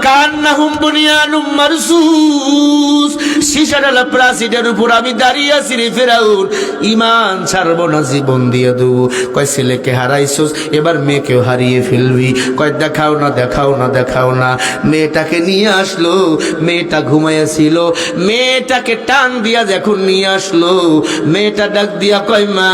কান্নাহুম বুনিয়ানুম মারসুস, সীসাডালা প্রাচীরের উপর আমি দাঁড়িয়ে আছি রে ফেরাউন, ঈমান ছাড়বো না, জীবন দিয়ে দেবো। কয় ছেলেকে হারাইছস, এবার মেয়েকেও হারিয়ে ফেলবি। কয় দেখাও না, দেখাও না, দেখাও না। মেয়েটাকে নিয়ে আসলো, মেয়েটা ঘুমাইয়াছিল, মেয়েটাকে টান দিয়া যখন নিয়ে আসলো, মেয়েটা ডাক দিয়া কয় মা,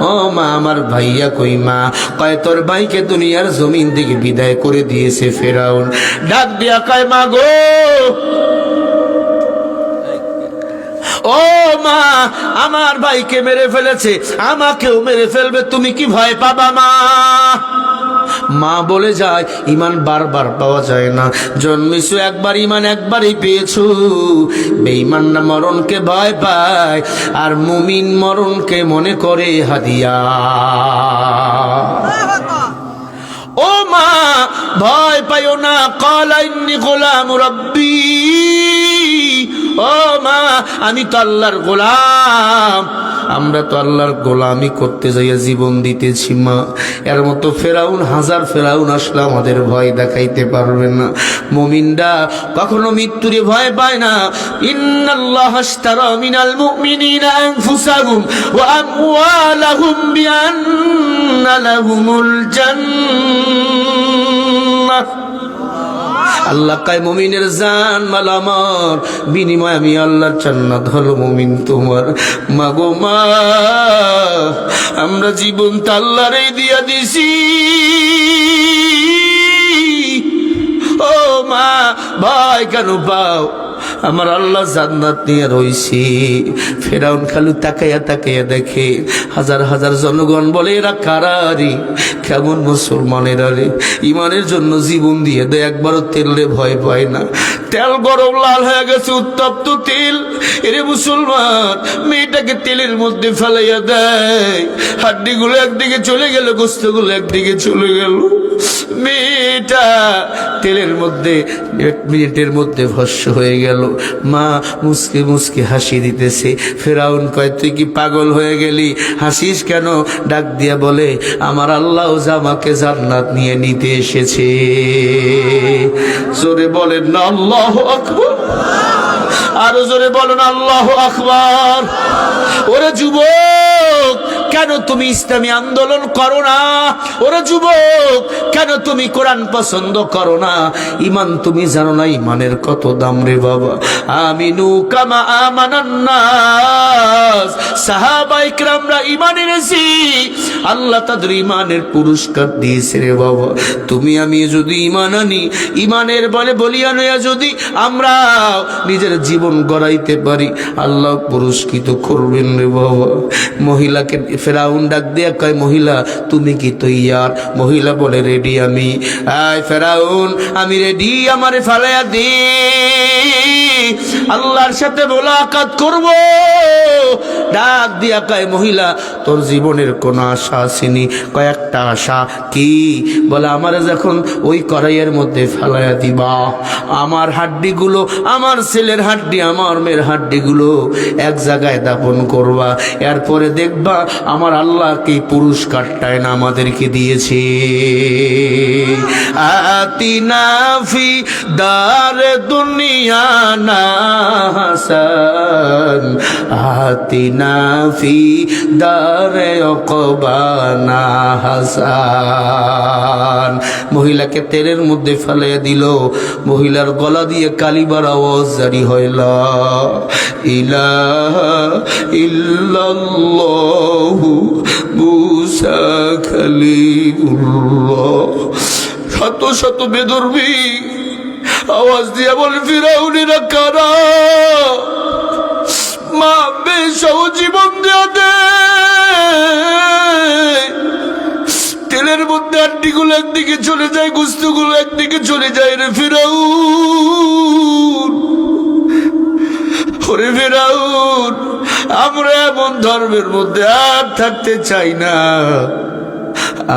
ও মা আমার ভাইয়া কই মা? কয় তোর ভাইকে দুনিয়ার জমিন থেকে বিদায় করে দিয়েছে ফেরাউন। ডাক দিয়া কয় মা গো, ও মা, আমার ভাইকে মেরে ফেলেছে, আমাকেও মেরে ফেলবে, তুমি কি ভয় পাবা মা? মা বলে যায় ঈমান বারবার পাওয়া যায় না, জন্মিছো একবার, ঈমান একবারই পেয়েছো। বেঈমানরা মরণকে ভয় পায়, আর মুমিন মরণকে মনে করে হাদিয়া। ও মা ভয় পাইও না, ক্বালা ইন্নী গোলামু রাব্বী, ও মা আমি তো আল্লাহর গোলাম, আমরা তো আল্লাহর গোলামি করতে যাইয়া জীবন দিতেছি মা। এর মতো ফেরাউন, হাজার ফেরাউন আসলে আমাদের ভয় দেখাইতে পারবে না। মুমিনরা কখনো মৃত্যুরে ভয় পায় না। ইন্নাল্লাহা আশতারা মিনাল মুমিনিনা আনফুসাহুম ওয়া আমওয়ালাহুম বিআন্না লাহুমুল জান্নাহ। আল্লাহ কয় মুমিনের জান মাল আমার, বিনিময় আমি আল্লাহর জান্নাত হলো মুমিন তোমার। মাগো মা, আমরা জীবন তো আল্লাহরই দিয়া দিছি। ও মা ভয় কেন পাও? আমার আল্লাহ জান্নাত নিয়ে রইছি। ফেরাউন খালু তাকাইয়া তাকাইয়া দেখে, হাজার হাজার জনগণ বলে এরা কারারি, কেমন মুসলমানেরা রে, ইমানের জন্য জীবন দিয়ে দেয়, একবারও তেলে ভয় পায় না। তেল গরম লাল হয়ে গেছে, উত্তপ্ত তেল। এরে মুসলমান, মেয়েটাকে তেলের মধ্যে ফেলাইয়া দেয়, হাড্ডিগুলো একদিকে চলে গেল, গোস্তগুলো একদিকে চলে গেল। মেয়েটা তেলের মধ্যে 1 মিনিটের মধ্যে ভস্ম হয়ে গেল। মা মুসকে মুসকে হাসি দিতেছে। ফেরাউন কয় তুই কি পাগল হয়ে গেলি, হাসিস কেন? ডাক দিয়া বলে আমার আল্লাহ আমাকে জান্নাত নিয়ে নিতে এসেছে। জোরে বলেন না আল্লাহু আকবার, আরো জোরে বলেন আল্লাহু আকবার। ওরে যুবক, কেন তুমি ইসলামী আন্দোলন করো না? ওরে যুবক, কেন তুমি কোরআন পছন্দ করো না? ঈমান তুমি জানো না ঈমানের কত দাম রে বাবা। আমিনু কামা আমানান নাস, সাহাবায়ে কেরামরা ঈমান এনেছি, আল্লাহ তাদের ঈমানের পুরস্কার দিয়েছে রে বাবা। তুমি আমি যদি ঈমান আনি, ঈমানের বলে বলিয়ান হইয়া যদি আমরা নিজের জীবন গড়াইতে পারি, আল্লাহ পুরস্কৃত করবেন রে বাবা। মহিলাকে ফেরাউন ডাক দিয়া কয় মহিলা তুমি কি তৈয়ার? মহিলা বলে রেডি আমি। আয় ফেরাউন আমি রেডি, আমারে ফালাইয়া দে, আল্লাহর সাথে মোলাকাত করব। ডাক দিয়া কয় মহিলা তোর জীবনের কোন আশা আসেনি? কয়েকটা আশা। কি? বলে আমারে যখন ওই কড়াইয়ের মধ্যে ফেলাইয়া দিবা, আমার হাড্ডিগুলো, আমার ছেলের হাড্ডি, আমার মেয়ের হাড্ডিগুলো এক জায়গায় দাপন করবা, এরপরে দেখবা আমার আল্লাহ কি পুরস্কারটাই না আমাদেরকে দিয়েছে। আতিনা ফি দারে দুনিয়া না হাসান, আতিনা ফি দারে উকবা না হাসান। মহিলাকে তেলের মধ্যে ফেলে দিল, মহিলার গলা দিয়ে কালিমার আওয়াজ জারি হইল, ইলাহা ইল্লাল্লাহু মুসা কালিমুল্লাহ। শত শত বেদর্মী আওয়াজ দিয়ে বলে ফিরাউনেরা কারা? মা বেশাও জীবন দেয়া দে, তেলের মধ্যে হাড্ডিগুলো একদিকে চলে যায়, গোস্তগুলো একদিকে চলে যায় রে ফিরাউন। ওরে ফিরাউন, আমরা এমন ধর্মের মধ্যে আর থাকতে চাই না,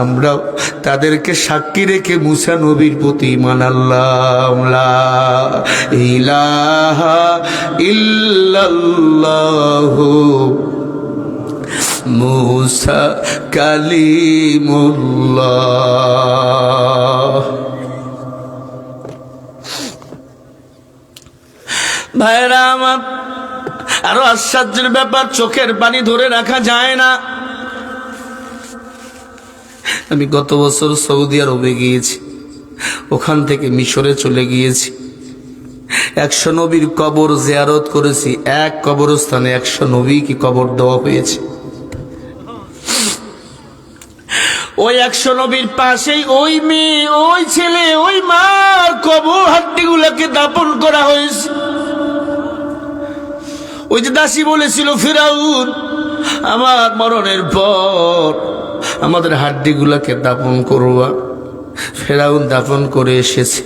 আমরাও তাদেরকে সাক্ষী রেখে মুসা নবীর প্রতি ঈমান আনলাম, লা ইলাহা ইল্লাল্লাহু মুসা কালিমুল্লাহ। ভাইরা আমার, আরো আশ্চর্যের ব্যাপার, চোখের পানি ধরে রাখা যায় না। আমি গত বছর সৌদি আরবে গিয়েছি, ওখান থেকে মিশরে চলে গিয়েছি, 100 নবীর কবর জিয়ারত করেছি। এক কবরস্থানে 100 নবীকে কবর দেওয়া হয়েছে। ওই 100 নবীর পাশেই ওই মেয়ে, ওই ছেলে, ওই মার কবর হাড্ডিগুলোকে দাপন করা হয়েছে। ওই যে দাসী বলেছিল ফিরাউন, আমার মরণের পর আমাদের হাড্ডিগুলোকে দাপন করবা, ফেরাউন দাপন করে এসেছে।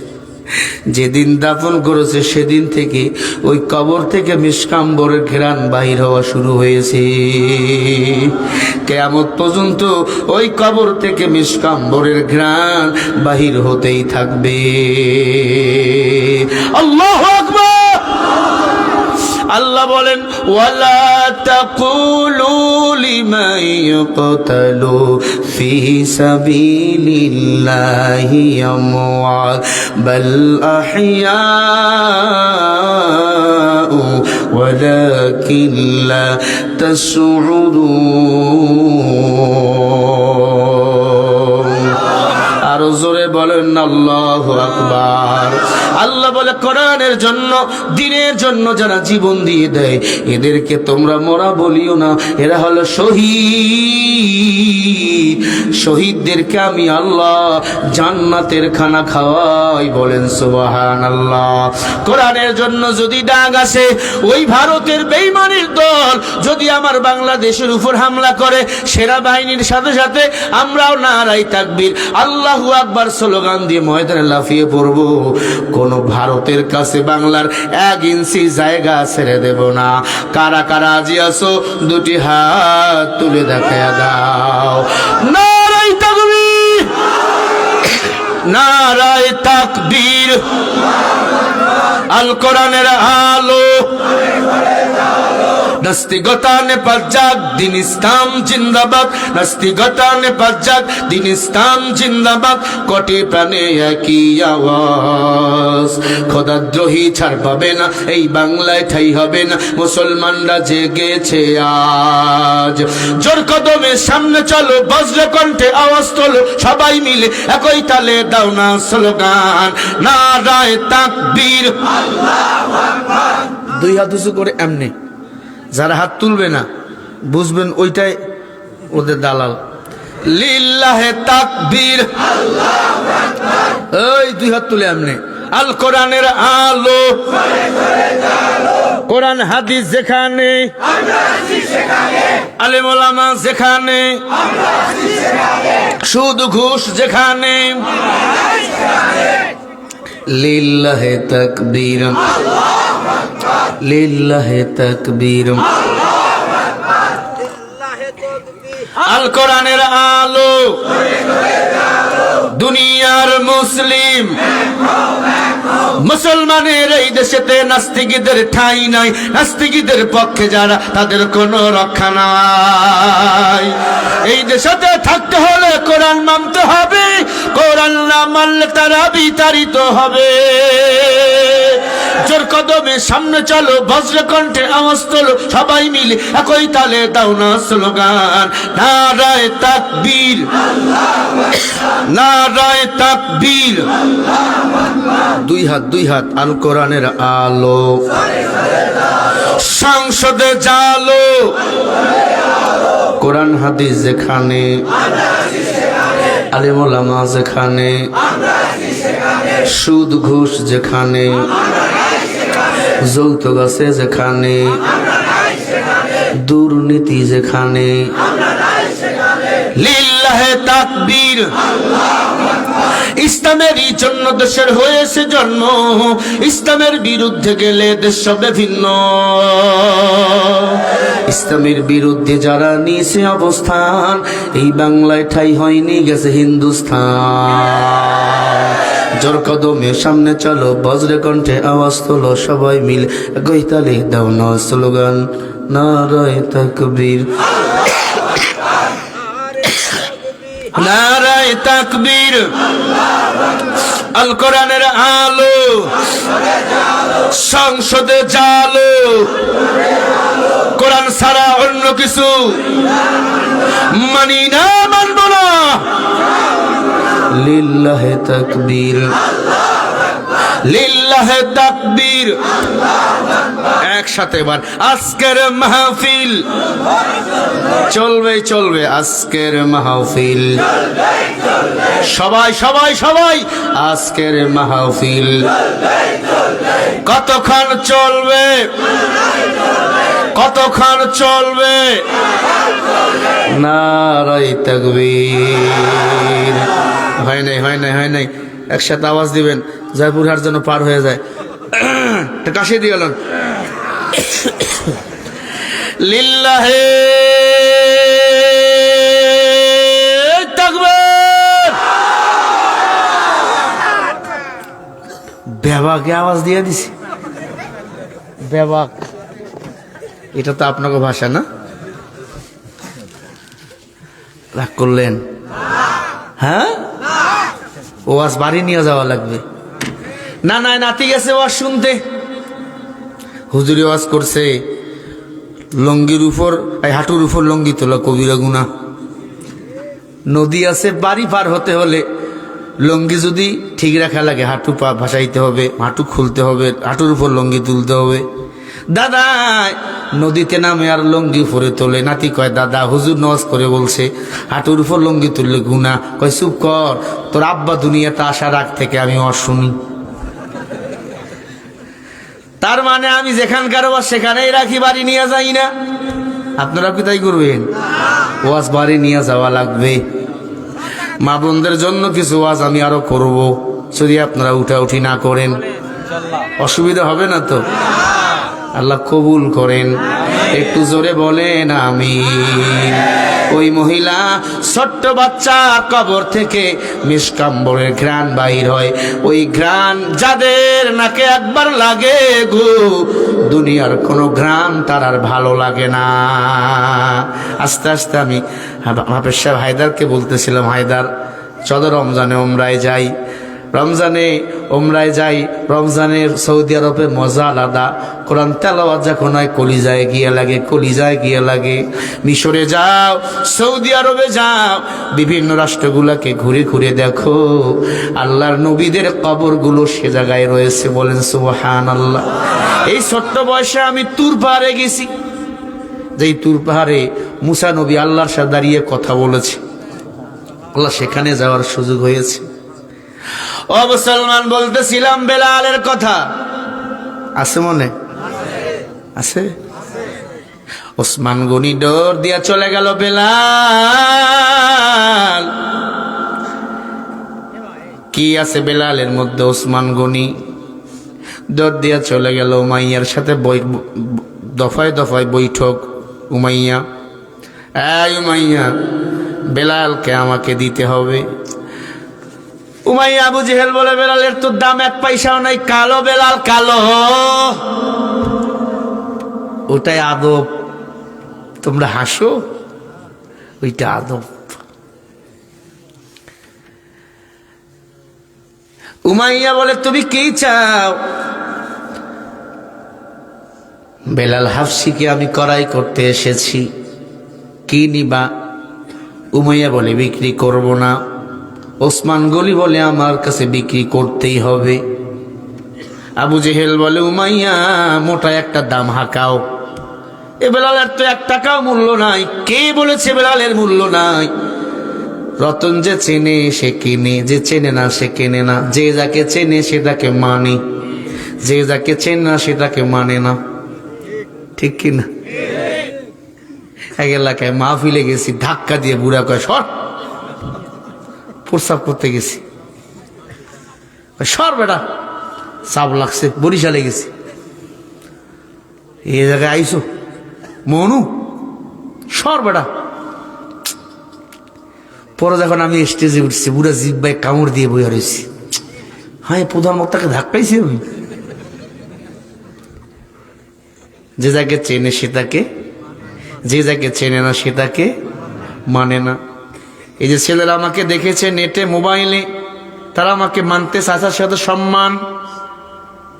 যেদিন দাপন করেছে সেদিন থেকে ওই কবর থেকে মিশকাম্বরের ঘেরান বাহির হওয়া শুরু হয়েছে। কিয়ামত পর্যন্ত ওই কবর থেকে মিশকাম্বরের ঘ্রাণ বাহির হতেই থাকবে। আল্লাহু আকবার। আল্লাহ বলেন, ওয়ালা তাকুলু লিমান ইয়াকতালু ফি সাবিলিল্লাহি আমওয়াত বাল আহইয়াউ ওয়ালাকিন লা তাশউরুন। আরো জোরে বলেন আল্লাহু আকবার। আল্লাহ বলে, কোরআনের জন্য, দ্বীনের জন্য যারা জীবন দিয়ে দেয় এদেরকে তোমরা মরা বলিও না, এরা হলো শহীদ। শহীদদেরকে আমি আল্লাহ জান্নাতের খানা খাওয়াই। বলেন সুবহানাল্লাহ। কোরআনের জন্য যদি ডাক আসে, ওই ভারতের বেঈমানের দল যদি আমার বাংলাদেশের উপর হামলা করে, সেনাবাহিনীর সাথে সাথে আমরাও নারায়ে তাকবীর আল্লাহু আকবার স্লোগান দিয়ে ময়দানে লাফিয়ে পড়ব। কোন ভারতের কাছে বাংলার 1 ইঞ্চি জায়গা ছেড়ে দেব না। কারা কারা আজি আসো, দুটি হাত তুলে দেখায়া দাও। নারায়ে তাকবীর, নারায়ে তাকবীর। আল কোরআনের আলো, নাস্তিকতা নে পাজাক, দিন ইসলাম জিন্দাবাদ। নাস্তিকতা নে পাজাক, দিন ইসলাম জিন্দাবাদ। কোটি প্রাণে একই আওয়াজ, খোদাদ্রোহী ছাড় পাবে না, এই বাংলায় ঠাই হবে না। মুসলমানরা জেগেছে আজ, জোর কদমে সামনে চলো, বজ্র কণ্ঠে আওয়াজ তোলো, সবাই মিলে একই তালে দাও না স্লোগান, নারায়ে তাকবীর। আল্লাহু আকবার। 2 হাত উঁচু করে এমনি, যারা হাত তুলবে না বুঝবেন ওইটাই ওদের দালাল। লিল্লাহে তাকবীর, আল্লাহু আকবার। ওই 2 হাত তুলে এমনি। আল কোরআনের আলো, কোরআন হাদিস যেখানে, আলেম ওলামা যেখানে, সুদ ঘুষ যেখানে, লিল্লাহে তাকবীর, লিল্লাহে তাকবীর। আল কোরআনের আলো, দুনিয়ার মুসলিম মুসলমানের এই দেশেতে নাস্তিকদের ঠাঁই নাই। নাস্তিকদের পক্ষে যারা, তাদের কোনো রক্ষা নাই। এই দেশেতে থাকতে হলে কোরআন মানতে হবে, কোরআন না মানলে তারা বিতাড়িত হবে। জোর কদমে সামনে চলো, বজ্র কণ্ঠে আওয়াজ তোলো, সবাই মিলে একই তালে দাও না স্লোগান, নারায়ে তাকবীর, নারায়ে তাকবীর। 2 হাত, 2 হাত। আল কোরআনের আলো, সংসদে জালো, কোরআন হাদিস যেখানে, আলেম ওলামা যেখানে, সুদ ঘুষ যেখানে, যৌতুক আছে যেখানে, দুর্নীতি যেখানে, লিল্লাহে তাকবীর। ইসলামেরই জন্য দেশের হয়েছে জন্ম, ইসলামের বিরুদ্ধে গেলে দেশ হবে ভিন্ন। ইসলামের বিরুদ্ধে যারা নিয়েছে অবস্থান, এই বাংলায় ঠাই হয়নি, গেছে হিন্দুস্তান। জোর কদমে সামনে চলো, বজ্রে কণ্ঠে আওয়াজ তোলো, সবাই মিলে গইতালি দাও না স্লোগান, নারায়ে তাকবীর, নারায়ে তাকবীর। আল কোরআনের আলো, সংসদে জালো, কোরআন ছাড়া অন্য কিছু মানি না, মানব না। লিল্লাহে তাকবীর, লিল্লাহে তাকবীর। একসাথে এবার আজকের মাহফিল চলবে, চলবে আজকের মাহফিল, সবাই সবাই সবাই আজকের মাহফিল কতক্ষণ চলবে, কতক্ষণ চলবে? নারায়ে তাকবীর। হয় নাই, হয় নাই, হয় নাই। একসাথে আওয়াজ দিবেন, জয়পুরহাট যেন পার হয়ে যায়। কাশি দিয়ে গেলেন। লিল্লাহে তাকবীর। বেবাকে আওয়াজ দিয়ে দিছি, বেবাক। এটা তো আপনাকে ভাষা না? রাগ করলেন? হ্যাঁ, ওয়াজ বাড়ি নিয়ে যাওয়া লাগবে। না না, নাতি গেছে ওয়াজ শুনতে, হুজুরি ওয়াজ করছে, লঙ্গির উপর, হাঁটুর উপর লঙ্গি তোলা কবিরা গুনাহ। নদী আছে, বাড়ি পার হতে হলে লঙ্গি যদি ঠিক রাখা লাগে, হাঁটু পা ভাসাইতে হবে, হাঁটু খুলতে হবে, হাঁটুর উপর লঙ্গি তুলতে হবে। দাদা নদীতে নামে আর লঙ্গি উপরে তোলে। নাতি কয়, দাদা হুজুর নওয়াজ করে বলছে হাঁটুর উপর লঙ্গি তুললে গুনাহ। কয়, চুপ কর, তোর আব্বা দুনিয়াতে আসার আগ থেকে আমি ওয়াজ শুনি। তার মানে আমি যেখানকার ওয়াজ সেখানেই রাখি, বাড়ি নিয়ে যাই না। আপনারা কি তাই করবেন? ওয়াজ বাড়ি নিয়ে যাওয়া লাগবে। মা বোনদের জন্য কিছু ওয়াজ আমি আরো করব, যদি আপনারা উঠাউঠি না করেন। অসুবিধা হবে না তো? আল্লাহ কবুল করেন। একটু জোরে বলেন আমিন। ওই মহিলা ছোট্ট বাচ্চার কবর থেকে মিষ্কাম্বরের ঘ্রাণ বাহির হয়। ওই ঘ্রাণ যাদের নাকে একবার লাগে গো, দুনিয়ার কোনো ঘ্রাণ তার আর ভালো লাগে না। আস্তে আস্তে আমি হাফেজ সাহেব হায়দারকে বলতেছিলাম, হায়দার চলো রমজানে ওমরায় যাই। রমজানে ওমরায় যাই। রমজানের সৌদি আরবে মজা আলাদা। কোরআন তেলাওয়াত যখন হয় কলিজায় গিয়ে লাগে, কলিজায় গিয়ে লাগে। মিশরে যাও, সৌদি আরবে যাও, বিভিন্ন রাষ্ট্রগুলোকে ঘুরে ঘুরে দেখো, আল্লাহর নবীদের কবরগুলো সে জায়গায় রয়েছে। বলেন সুবহানাল্লাহ। এই ছোট্ট বয়সে আমি তুর পাহাড়ে গেছি, যেই তুর পাহাড়ে মুসা নবী আল্লাহর সাথে দাঁড়িয়ে কথা বলেছে। আল্লাহ সেখানে যাওয়ার সুযোগ হয়েছে। ও মুসলমান, বলতেছিলাম বেলালের কথা আছে মনে আছে? ওসমান গনি ডোর দিয়া চলে গেল। বেলাল কি আছে বেলালের মধ্যে? ওসমান গনি ডোর দিয়া চলে গেল। উমাইয়ার সাথে দফায় দফায় বৈঠক। উমাইয়া, এই উমাইয়া, বেলালকে আমাকে দিতে হবে। উমাইয়া আবু জেহেল বলে, বেলালের তো দাম এক পয়সাও নাই, কালো বেলাল কালো। ওটাই আদব, তোমরা হাসো, ওইটা আদব। উমাইয়া বলে, তুমি কি চাও? বেলাল হাফসিকে আমি কড়াই করতে এসেছি, কি নিবা? উমাইয়া বলে, বিক্রি করব না। ওসমান গনি বলে, আমার কাছে বিক্রি করতেই হবে। আবু জেহেল বলে, উমাইয়া মোটা একটা দাম হাঁকাও। এ বেলালের তো 1 টাকাও মূল্য নাই। কে বলেছে বেলালের মূল্য নাই? রতন যে চেনে সে কেনে, যে চেনে না সে কেনে না। যে যাকে চেনে সেটাকে মানে, যে যাকে চেনে না সেটাকে মানে না। ঠিক কিনা? এক এলাকায় মাহফিলে গেছি, ধাক্কা দিয়ে বুড়া কয়, সর, প্রস্রাব করতে গেছি। সর বেটা, চাপ লাগছে, বরিশালে গেছি। এই জায়গায় আইসো মনু? সর বেটা। পরে যখন আমি স্টেজে উঠছি, পুরা জিব্বায় কামড় দিয়ে বইয়া রয়েছি। হ্যাঁ, প্রধান বক্তাকে ধাক্কাইছি আমি। যে যাকে চেনে সে তাকে, যে যাকে চেনে না সে তাকে মানে না। এই যে ছেলেরা আমাকে দেখেছে নেটে, মোবাইলে, তারা আমাকে মানতে চাচার সাথে সম্মান,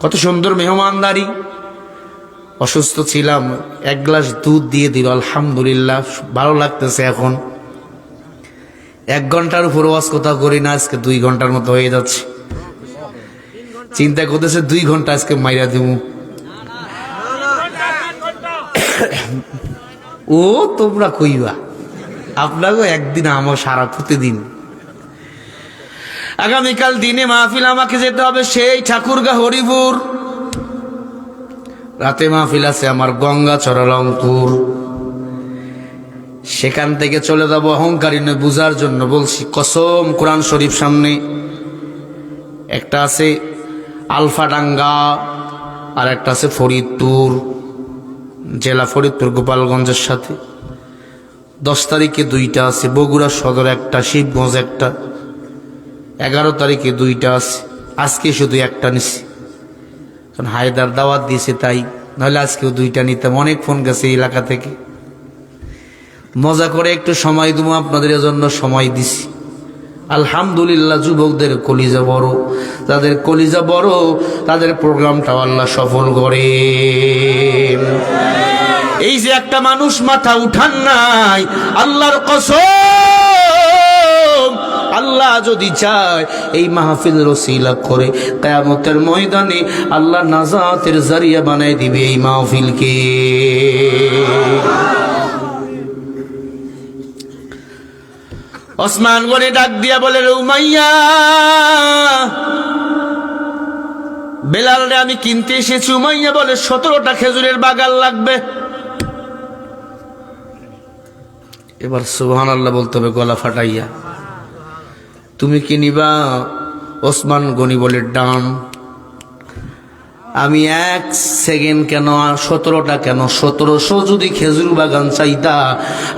কত সুন্দর মেহমানদারি। অসুস্থ ছিলাম, 1 গ্লাস দুধ দিয়ে দিল, আলহামদুলিল্লাহ, ভালো লাগতেছে এখন। 1 ঘন্টার উপর ওয়াজ কথা করি না, আজকে 2 ঘন্টার মতো হয়ে যাচ্ছে। চিন্তা করতেছে 2 ঘন্টা আজকে মাইরা দিব। ও তোমরা কইবা, আপনাকেও একদিন, আমার সারা প্রতিদিন। আগামীকাল দিনে মাহফিল, আমাকে যেতে হবে সেই ঠাকুরগাঁ হরিপুর। রাতে মাহফিল আছে আমার গঙ্গাচড়া রংপুর। সেখান থেকে চলে যাব অহংকারী নয়, বুঝার জন্য বলছি কসম, কোরআন শরীফ সামনে। একটা আছে আলফাডাঙ্গা, আর একটা আছে ফরিদপুর, জেলা ফরিদপুর গোপালগঞ্জের সাথে। 10 তারিখে 2টা আছে, বগুড়া সদর একটা, শিবগঞ্জ একটা। 11 তারিখে 2টা আছে, আজকে শুধু একটা নিছি, কারণ হায়দার দাওয়াত দিয়েছে তাই, নাহলে আজকেও 2টা নিতাম। অনেক ফোন গেছে এলাকা থেকে। মজা করে একটু সময় দেবো আপনাদের জন্য, সময় দিছি। আলহামদুলিল্লাহ, যুবকদের কলিজা বড়, যাদের কলিজা বড় তাদের প্রোগ্রামটাও আল্লাহ সফল করে। এই যে একটা মানুষ মাথা উঠান নাই, আল্লাহর কসম, আল্লাহ যদি চায় এই মাহফিল রসিলা করে কিয়ামতের ময়দানে আল্লাহ নাজাতের জারিয়া বানাই দিবে এই মাহফিলকে। ওসমান গনি ডাক দিয়া বলে, উমাইয়া, বেলাল রে আমি কিনতে এসেছি। উমাইয়া বলে, 17টা খেজুরের বাগান লাগবে। এবার সুবহানাল্লাহ বলতে হবে গলা ফাটাইয়া। তুমি কি নিবা? ওসমান গনি বলে, ডান। আমি 1 সেকেন্ড কেন, 17টা কেন, 1700 যদি খেজুর বাগান চাইতা,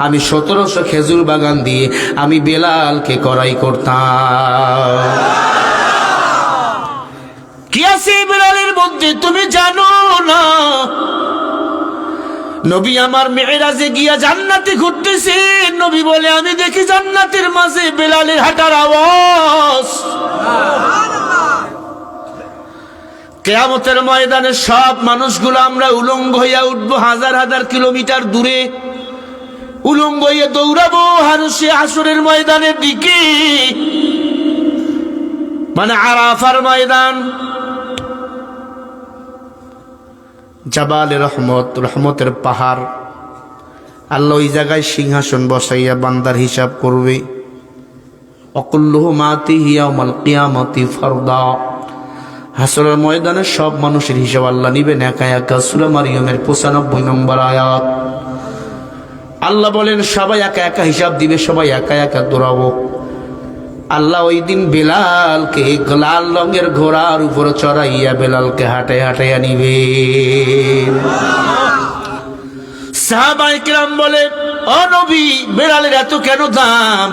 আমি 1700 খেজুর বাগান দিয়ে আমি বেলালকে করাই করতাম। কি আছে বেলালের মধ্যে তুমি জানো না? নবী আমার মেরাজে গিয়া জান্নাতে ঘুরতেছে। নবী বলে, আমি দেখি জান্নাতের মাঝে বেলালের হাঁটার আওয়াজ। কিয়ামতের ময়দানে সব মানুষগুলো আমরা উলঙ্গ হইয়া উঠবো, 1000 কিলোমিটার দূরে উলঙ্গ হইয়া দৌড়াবো হারুসে হাসরের ময়দানের দিকে, মানে আরাফার ময়দান। জাবালে রহমত, রহমতের পাহাড়। আল্লাহ ওই জায়গায় সিংহাসন বসাইয়া বান্দার হিসাব করবে। অকুল্লুহু মাতিহি ইয়াউমাল কিয়ামতি ফারদা। হাসরের ময়দানে সব মানুষের হিসাব আল্লাহ নিবেন একা একা। সূরা মারইয়ামের 95 নম্বর আয়াত। আল্লাহ বলেন, সবাই একা একা হিসাব দিবে, সবাই একা একা দৌড়াবো। আল্লাহ ওই দিন বেলালকে লাল রঙের ঘোড়ার উপর চড়াইয়া বেলালকে হাঁটাইয়া হাঁটাইয়া নিবে। সাহাবায়ে কিরাম বলে, ও নবী, বেলালের এত কেন দাম?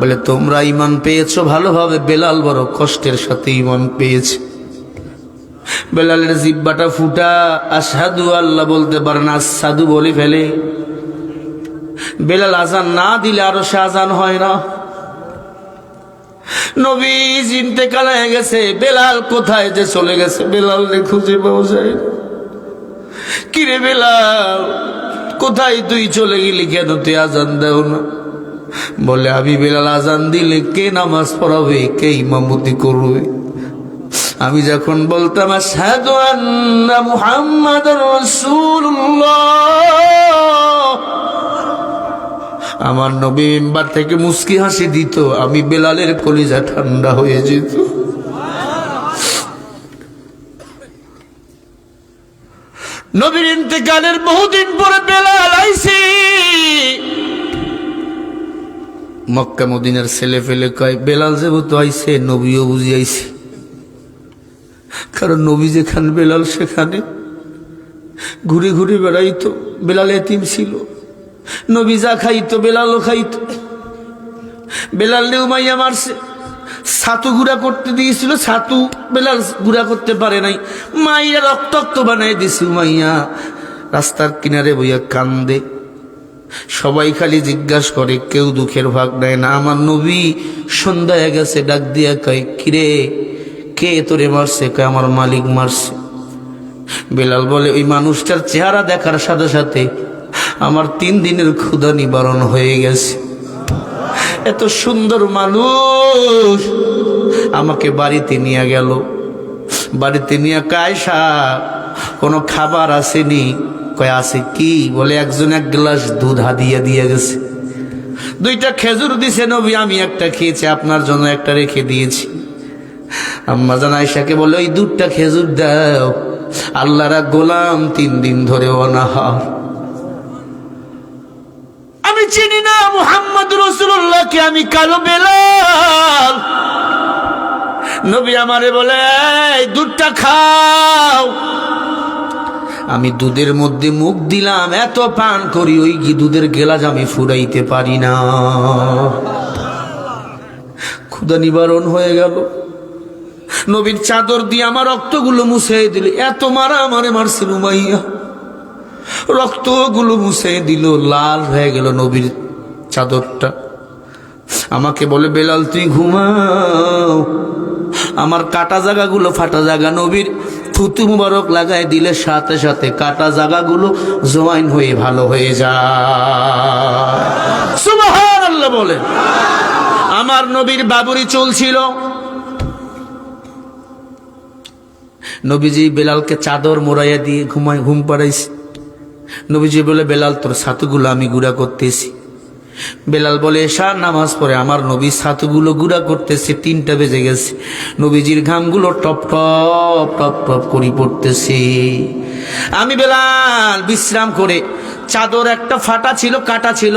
বলে, তোমরা ঈমান পেয়েছো ভালোভাবে, বেলাল বড় কষ্টের সাথে ঈমান পেয়েছে। বেলালের জিহ্বাটা ফুটা, আশহাদু আল্লাহ বলতে পারে না, আশহাদু বলে ফেলে। বেলাল আজান না দিলে আরো সে আজান হয় না। নবী ইন্তেকাল হয়ে গেছে, বেলাল কোথায় যে চলে গেছে, বেলাল রে খুঁজে পাওয়া যায় না। কিরে বেলাল, কোথায় তুই চলে গেলি, কেন তুই আজান দেও না? বলে, আমি বেলাল আজান দিলে কে নামাজ পড়াবে, কে ইমামতি করবে? আমি যখন বলতাম আশহাদু আন্না মুহাম্মাদুর রাসূলুল্লাহ, আমার নবী মিম্বার থেকে মুস্কি হাসি দিত, আমি বেলালের কলিজা ঠান্ডা হয়ে যেত। নবীর ইন্তেকালের বহুদিন পরে বেলাল আইছে। মক্কা মদিনার ছেলে ফেলে কয়, বেলাল যেহেতু আইছে, নবীও বুঝি আইছে। কারণ নবী যেখানে বেলাল সেখানে ঘুরে ঘুরে বেড়াইতো। বেলাল এতিম ছিল, নবী যা খাইতো বেলালও খাইতো। বেলাল উমাইয়া মারছে, ছাতু গুঁড়া করতে দিয়েছিল, ছাতু বেলাল গুঁড়া করতে পারে নাই, মাইয়া রক্তাক্ত বানাই দিছে। উমাইয়া রাস্তার কিনারে বইয়া কান্দে। সবাই খালি জিজ্ঞাসা করে, কেউ দুঃখের ভাগ নেয় না। আমার নবী সন্ধ্যা হয়ে গেছে, ডাক দিয়া কয়, কিরে কে তোরে মারছে? কয় আমার মালিক মারছে। বেলাল বলে, ওই মানুষটার চেহারা দেখার সাথে সাথে আমার 3 দিনের ক্ষুধা নিবারণ হয়ে গেছে। এত সুন্দর মানুষ আমাকে বাড়িতে নিয়ে গেল। বাড়িতে নিয়ে কায়সা কোনো খাবার আসেনি? কয় আছে। কি? বলে একজন 1 গ্লাস দুধ হাদিয়া দিয়ে গেছে, 2টা খেজুর দিছে নবী, আমি একটা খেয়েছি, আপনার জন্য একটা রেখে দিয়েছি। আম্মা জান আয়েশাকে বলে, ওই 2টা খেজুর দাও, আল্লাহর গোলাম 3 দিন ধরে অনাহার। আমি চিনি না মুহাম্মদ রাসূলুল্লাহকে, আমি কালো বেলাল। নবী আমারে বলে, এই দুধটা খাও। আমি দুধের মধ্যে মুখ দিলাম, এত পান করি ওই দুধের গেলাস আমি ফুরাইতে পারি না। ক্ষুধা নিবারণ হয়ে গেল। নবীর চাদর দিয়ে আমার রক্তগুলো মুছে দিল। এত মারা আমারে মারছিল উমাইয়া, রক্তগুলো মুছে দিল, লাল হয়ে গেল নবীর চাদরটা। আমাকে বলে, বেলাল তুই ঘুমাও, আমার কাটা জায়গাগুলো ফাটা জায়গা নবীর থুতু মুবারক লাগাই দিলে সাথে সাথে কাটা জায়গাগুলো জয়েন হয়ে ভালো হয়ে যায়। সুবহানাল্লাহ বলেন। আমার নবীর বাবুরি চলছিল। নবীজি বেলালকে চাদর মোড়াইয়া দিয়ে ঘুম পাড়াইছে। নবীজি বলে, বেলাল তোর ছাতুগুলো আমি গুঁড়া করতেছি। বেলাল বলে, এশার নামাজ পড়ে আমার নবী ছাতুগুলো গুঁড়া করতেছে, 3টা বেজে গেছে, নবীজির ঘামগুলো টপ টপ টপ টপ করে পড়তেছে। আমি বেলাল বিশ্রাম করে, চাদর একটা ফাটা ছিল, কাটা ছিল,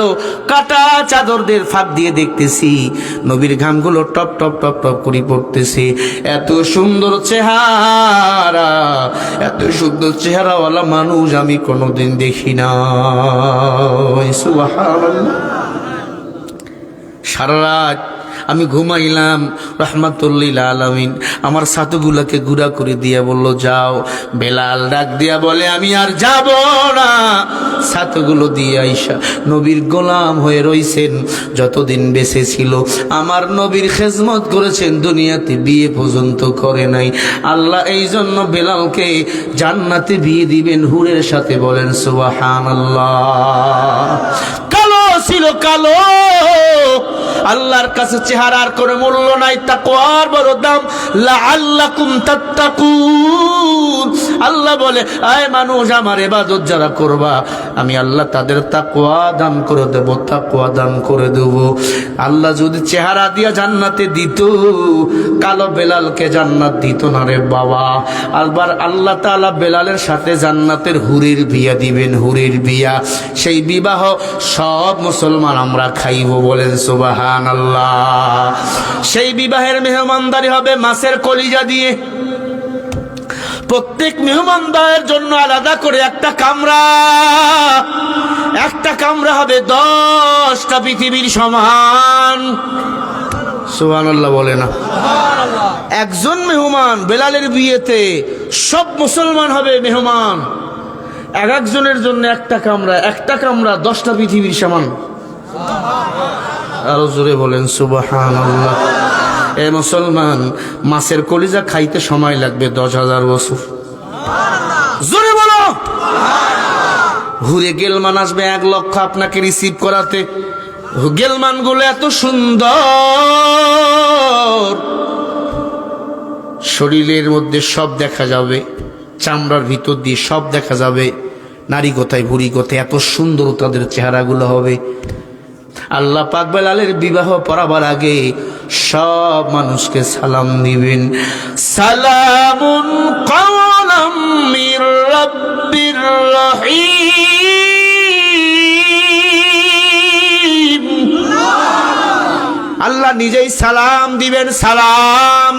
কাটা চাদরদের ফাঁক দিয়ে দেখতেছি নবীর ঘামগুলো টপ টপ টপ টপ করে পড়তেছে। এত সুন্দর চেহারা, এত সুন্দর চেহারাওয়ালা মানুষ আমি কোনোদিন দেখি না। সুবহানাল্লাহ। সারা রাত আমি ঘুমাইলাম। রাহমাতুল্লিল আলামিন আমার ছাতুগুলাকে গুঁড়া করে দিয়া বলল, যাও। বেলাল ডাক দিয়া বলে, আমি আর যাব না। ছাতুগুলো দিয়ে আইসা নবীর গোলাম হয়ে রইছেন। যতদিন বেঁচে ছিল আমার নবীর খেজমত করেছেন, দুনিয়াতে বিয়ে পর্যন্ত করে নাই। আল্লাহ এই জন্য বেলালকে জান্নাতে বিয়ে দিবেন হুরের সাথে। বলেন সুবহানাল্লাহ। কালো ছিল, কালো, আল্লাহর কাছে চেহারার কোনো মূল্য নাই, তাকওয়ার বড় দাম। লাআল্লাকুম তাত্তাকুন। আল্লাহ বলে, আয় মানুষ, আমার ইবাদত যারা করবা আমি আল্লাহ তাদের তাকওয়া দান করে দেব, তাকওয়া দান করে দেব। আল্লাহ যদি চেহারা দিয়া জান্নাতে দিত, কালো বেলালকে জান্নাত দিত না রে বাবা। আবার আল্লাহ তাআলা বেলালের সাথে জান্নাতের হুরের বিয়া দিবেন, হুরের বিয়া। সেই বিবাহ সব মুসলমান আমরা খাইব। বলেন সুবহানাল্লাহ। সেই বিবাহের মেহমানদারি হবে মাছের কলিজা দিয়ে। প্রত্যেক মেহমানদারের জন্য আলাদা করে একটা কামরা, একটা কামরা হবে 10টা পৃথিবীর সমান। সুবহানাল্লাহ বলে না? একজন মেহমান বেলালের বিয়েতে সব মুসলমান হবে মেহমান। এক একজনের জন্য একটা কামরা, একটা কামরা 10টা পৃথিবীর সমান। আরো জোরে বলেন সুবহানাল্লাহ। এ মুসলমান, মাছের কলিজা খাইতে সময় লাগবে 10,000 বছর। জোরে বলো। ঘুরে গেলমান আসবে 1 লক্ষ আপনাকে রিসিভ করাতে। গেলমান গুলো এত সুন্দর, শরীরের মধ্যে সব দেখা যাবে, চামড়ার ভিতর দিয়ে সব দেখা যাবে, নারী কোথায় ভুড়ি কোথায়, এত সুন্দর তাদের চেহারাগুলো হবে। আল্লাহ পাক বেলালের বিবাহ পড়াবার আগে সব মানুষকে সালাম দিবেন। সালামুন কাওলাম মির রাব্বির রহিম। আল্লাহ নিজেই সালাম দিবেন। সালাম,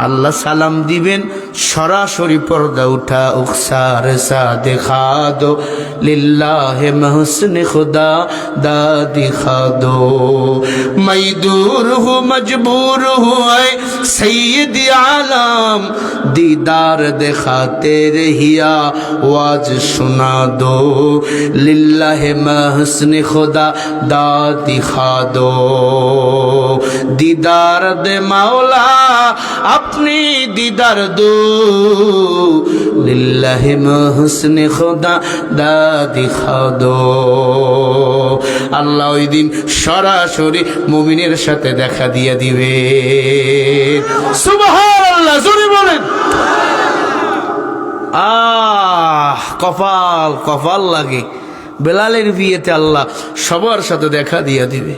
আল্লাহ সালাম দিবেন সরাসরি পর্দা উঠা উখসার সা দেখা দো লিল্লাহে महस्न खुदा दा दिखा दो मैं दूर हूँ मजबूर हूँ ऐ सैयद आलम दीदार दिखाते रहिया आवाज सुना दो लिल्लाहे महस्न खुदा दा दिखा दो दीदार दे मौला अपनी दीदार दो लिल्लाहे महस्न खुदा दा दिखा दो আল্লাহ ওই দিন সরাসরি মুমিনের সাথে দেখা দিয়ে দিবে সুবহানাল্লাহ জোরে বলেন কপাল কপাল লাগে বেলালের বিয়েতে আল্লাহ সবার সাথে দেখা দিয়ে দিবে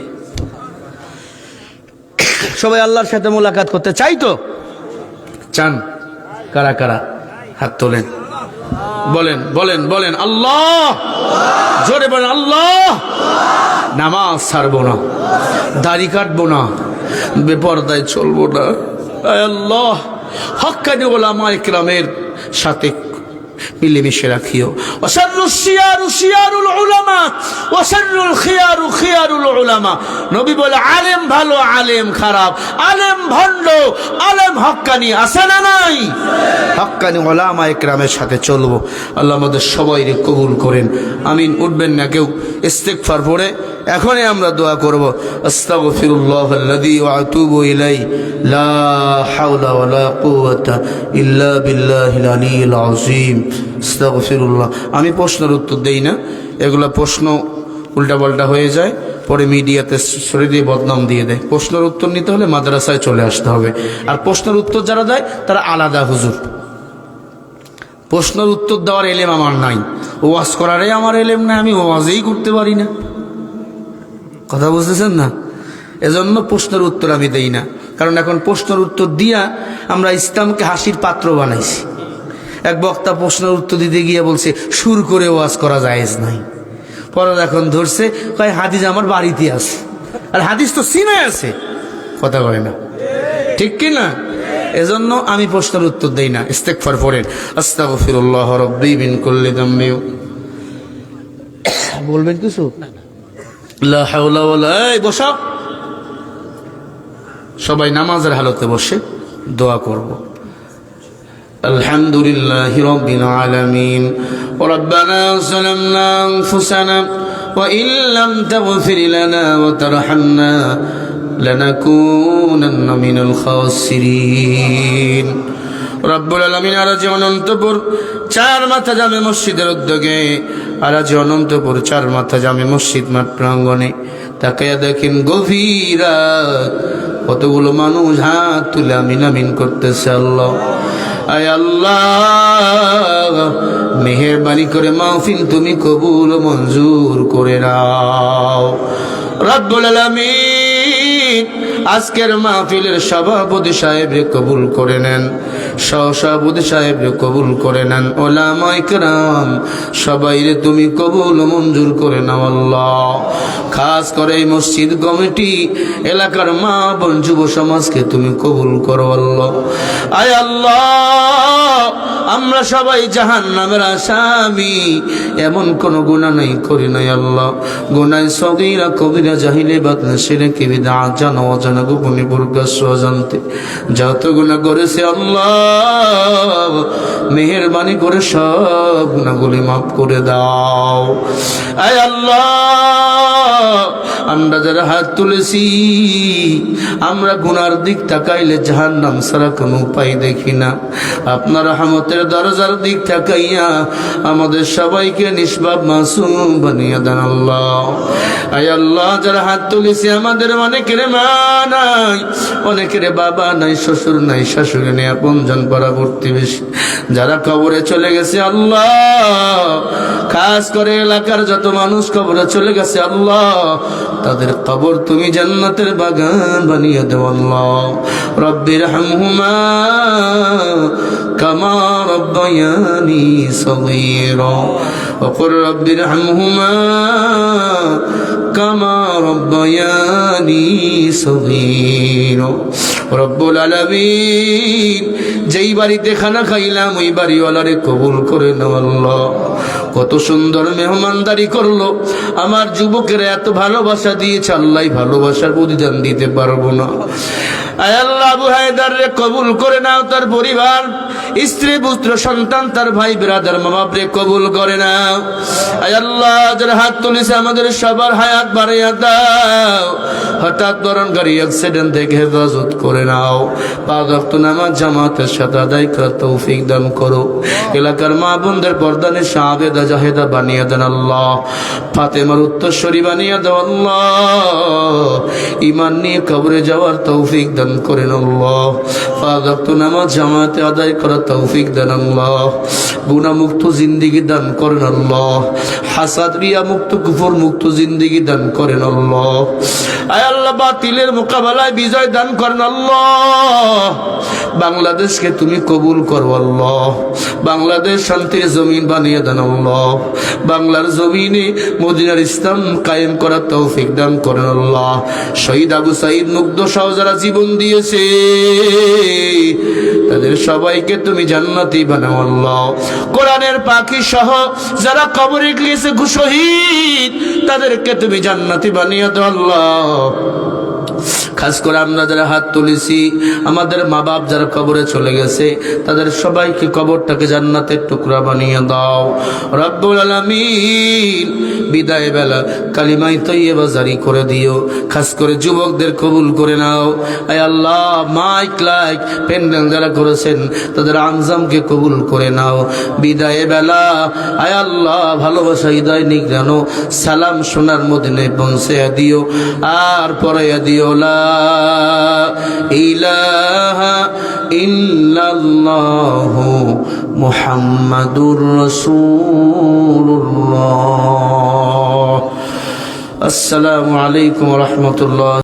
সবাই আল্লাহর সাথে মোলাকাত করতে চাই তো চান কারা কারা হাত তোলেন বলেন বলেন বলেন আল্লাহ জোরে বলেন আল্লাহ নামাজ ছাড়বো না দাড়ি কাটবো না বেপরদায় চলবো না আল্লাহ হক্কানি ওলামায়ে কেরামের সাথে মিলেমিশে রাখিও ওয়াশাররুশ শিয়ারু শিয়ারুল উলামা ওয়াশাররুল খিয়ারু খিয়ারুল উলামা নবী বলে আলেম ভালো আলেম খারাপ আলেম ভণ্ড আলেম হক্কানি আছে না নাই হক্কানি উলামায়ে কেরামের সাথে চলবো আল্লাহ আমাদের সবাইকে কবুল করেন আমিন উঠবেন না কেউ ইস্তিগফার পড়ে এখনই আমরা দোয়া করব আস্তাগফিরুল্লাহাল্লাযী ওয়া আতুবু ইলাইহি লা হাওলা ওয়ালা কুওয়াতা ইল্লা বিল্লাহিল আলিয়্যিল আযীম আস্তাগফিরুল্লাহ আমি প্রশ্নের উত্তর দেই না এগুলা প্রশ্ন উল্টাপাল্টা হয়ে যায় পরে মিডিয়াতে ছড়িয়ে দিয়ে বদনাম দিয়ে দেয় প্রশ্নের উত্তর নিতে হলে মাদ্রাসায় চলে আসতে হবে আর প্রশ্নের উত্তর যারা দেয় তারা আলাদা হুজুর প্রশ্নের উত্তর দেওয়ার এলেম আমার নাই ওয়াজ করারই আমার এলেম নাই আমি ওয়াজই করতে পারি না কথা বুঝতেছেন না এজন্য প্রশ্নের উত্তর আমি দেই না কারণ এখন প্রশ্নের উত্তর দিয়া আমরা ইসলামকে হাসির পাত্র বানাইছি এক বক্তা প্রশ্নের উত্তর দিতে গিয়ে বলছে সুর করে ওয়াজ করা জায়েজ নাই পরে এখন ধরছে কয় হাদিস আমার বাড়িতে আছে আর হাদিস তো সিনে আছে কথা বলে না ঠিক কি না এজন্য আমি প্রশ্নের উত্তর দেই না ইস্তিগফার পড়েন আস্তাগফিরুল্লাহ রাব্বি মিন কুল্লি যামবি বলবেন কিছু লা হাওলা ওয়ালা বসা সবাই নামাজের হালতে বসে দোয়া করব আলহামদুলিল্লাহি রাব্বিল আলামিন রব্বানা যালামনা আনফুসানা ওয়া ইল্লাম তাগফির লানা ওয়া তারহামনা লানাকুনান্না মিনাল খাসিরিন রব্বুল আলামিন আজ অনন্তপুর চার মাথা জামে মসজিদের উদ্যোগে আজ অনন্তপুর চার মাথা জামে মসজিদ মাঠ প্রাঙ্গণে তাকায়া দেখেন গভীর রাত কতগুলো মানুষ হাত তুলে আমিন আমিন করতেছে আল্লাহ আয় আল্লাহ মেহেরবানি করে মাহফিল তুমি কবুল মঞ্জুর করে নাও রব্বুল আলামিন আজকের মাহফিলের সভাপতি সাহেবরে কবুল করে নেন সহসভাপতি সাহেবরে কবুল করে নেন ওলামায়ে কেরাম সবাইরে তুমি কবুল মঞ্জুর করে নাও আল্লাহ খাস করে এই মসজিদ কমিটি এলাকার মা বোন যুব সমাজকে তুমি কবুল করো আল্লাহ আয় আল্লাহ আমরা সবাই জাহান্নামের আসামি এমন কোন গুনাহ নাই করি নাই আল্লাহ গুনাহ সগীরা কবিরা জাহিলে বাতনা শিরকে বিদআত জানা অজানা গোপনে প্রকাশ্য অজান্তে যত গুনাহ করেছে আল্লাহ মেহেরবানি করে সব গুনাহগুলি মাফ করে দাও আয় আল্লাহ আমরা যারা হাত তুলেছি আমরা গুনার দিক তাকাইলে জাহান্নাম ছাড়া কোনো উপায় দেখি না আপনার রহমতের দরজার দিক তাকাইয়া আমাদের সবাইকে নিষ্পাপ মাসুম বানিয়ে দেন আল্লাহ আয় আল্লাহ যারা হাত তুলেছি আমাদের অনেকের মা নাই অনেকের বাবা নাই শ্বশুর নাই শাশুড়ি নেই আপনজন পাড়া প্রতিবেশী যারা কবরে চলে গেছে আল্লাহ খাস করে এলাকার যত মানুষ কবরে চলে গেছে আল্লাহ তাদের কবর তুমি জান্নাতের বাগান বানিয়ে দাও আল্লাহ রব্বির হামহুমা কামা রব্বায়ানি সগীরা وقل رب ارحمهما كما ربياني صغيرا রব্বুল আলামিন যেই বাড়িতে খানা খাইলাম ওই বাড়িওয়ালারে কবুল করে নাও আল্লাহ। কত সুন্দর মেহমানদারি করলো, আমার যুবকেরা এত ভালোবাসা দিয়েছে, আল্লাহ ভালোবাসার প্রতিদান দিতে পারবো না। আয় আল্লাহ আবু হায়দাররে কবুল করে নাও, তার পরিবার, স্ত্রী পুত্র সন্তান, তার ভাই ব্রাদার মা বাপরে কবুল করে নাও। আয় আল্লাহ যারা হাত তুলেছে আমাদের সবার হায়াত বাড়াইয়া দাও, হঠাৎ মরণকারী অ্যাক্সিডেন্ট থেকে হেফাজত করে নাও। পাঁচ ওয়াক্ত নামাজ জামাতের সাথে আদায় করার তৌফিক দান করো। এলাকার মা বোনদের পর্দানে শাহাবেদা জাহেদা বানিয়ে দেন আল্লাহ। ফাতেমার উত্তরসূরি বানিয়ে দাও আল্লাহ। ঈমান নিয়ে কবরে যাওয়ার তৌফিক দান করেন আল্লাহ। পাঁচ ওয়াক্ত নামাজ জামাতে আদায় করার তৌফিক দেন আল্লাহ। গুনাহ মুক্ত জিন্দেগি দান করেন আল্লাহ। হাসাদ রিয়া মুক্ত কুফর মুক্ত জিন্দেগি দান করেন আল্লাহ। আয় আল্লাহ বাতিলের মোকাবেলায় বিজয় দান করেন আল্লাহ। বাংলাদেশকে তুমি কবুল করো আল্লাহ। বাংলাদেশ শান্তির জমিন বানিয়ে দেন আল্লাহ। বাংলার জমিনে মদিনার ইসলাম কায়েম করার তৌফিক দান করেন আল্লাহ। শহীদ আবু সাঈদ মুগ্ধ সহ যারা জীবন দিয়েছে তাদের সবাইকে তুমি জান্নাতি বানাও আল্লাহ। কোরআনের পাখি সহ যারা কবরে গিয়েছে শহীদ, তাদেরকে তুমি জান্নাতি বানিয়ে দাও আল্লাহ। খাস করে আমরা যারা হাত তুলেছি, আমাদের মা বাপ যারা কবরে চলে গেছে, তাদের সবাইকে কবরটাকে জান্নাতের টুকরা বানিয়ে দাও রব্বুল আলামিন। বিদায় বেলা কালিমায়ে তয়্যিবা জারি করে দিও। খাস করে যুবকদের কবুল করে নাও। আয় আল্লাহ মাইক লাইক প্যান্ডেল যারা করেছেন তাদের আঞ্জামকে কবুল করে নাও। বিদায় বেলা আয় আল্লাহ ভালোবাসা হৃদয় নিগ্রানো সালাম সোনার মদিনায় পৌঁছে দিও আর পরে দিও লা ইলাহা ইল্লাল্লাহু মুহাম্মাদুর রাসূলুল্লাহ। আসসালামু আলাইকুম ওয়া রাহমাতুল্লাহ।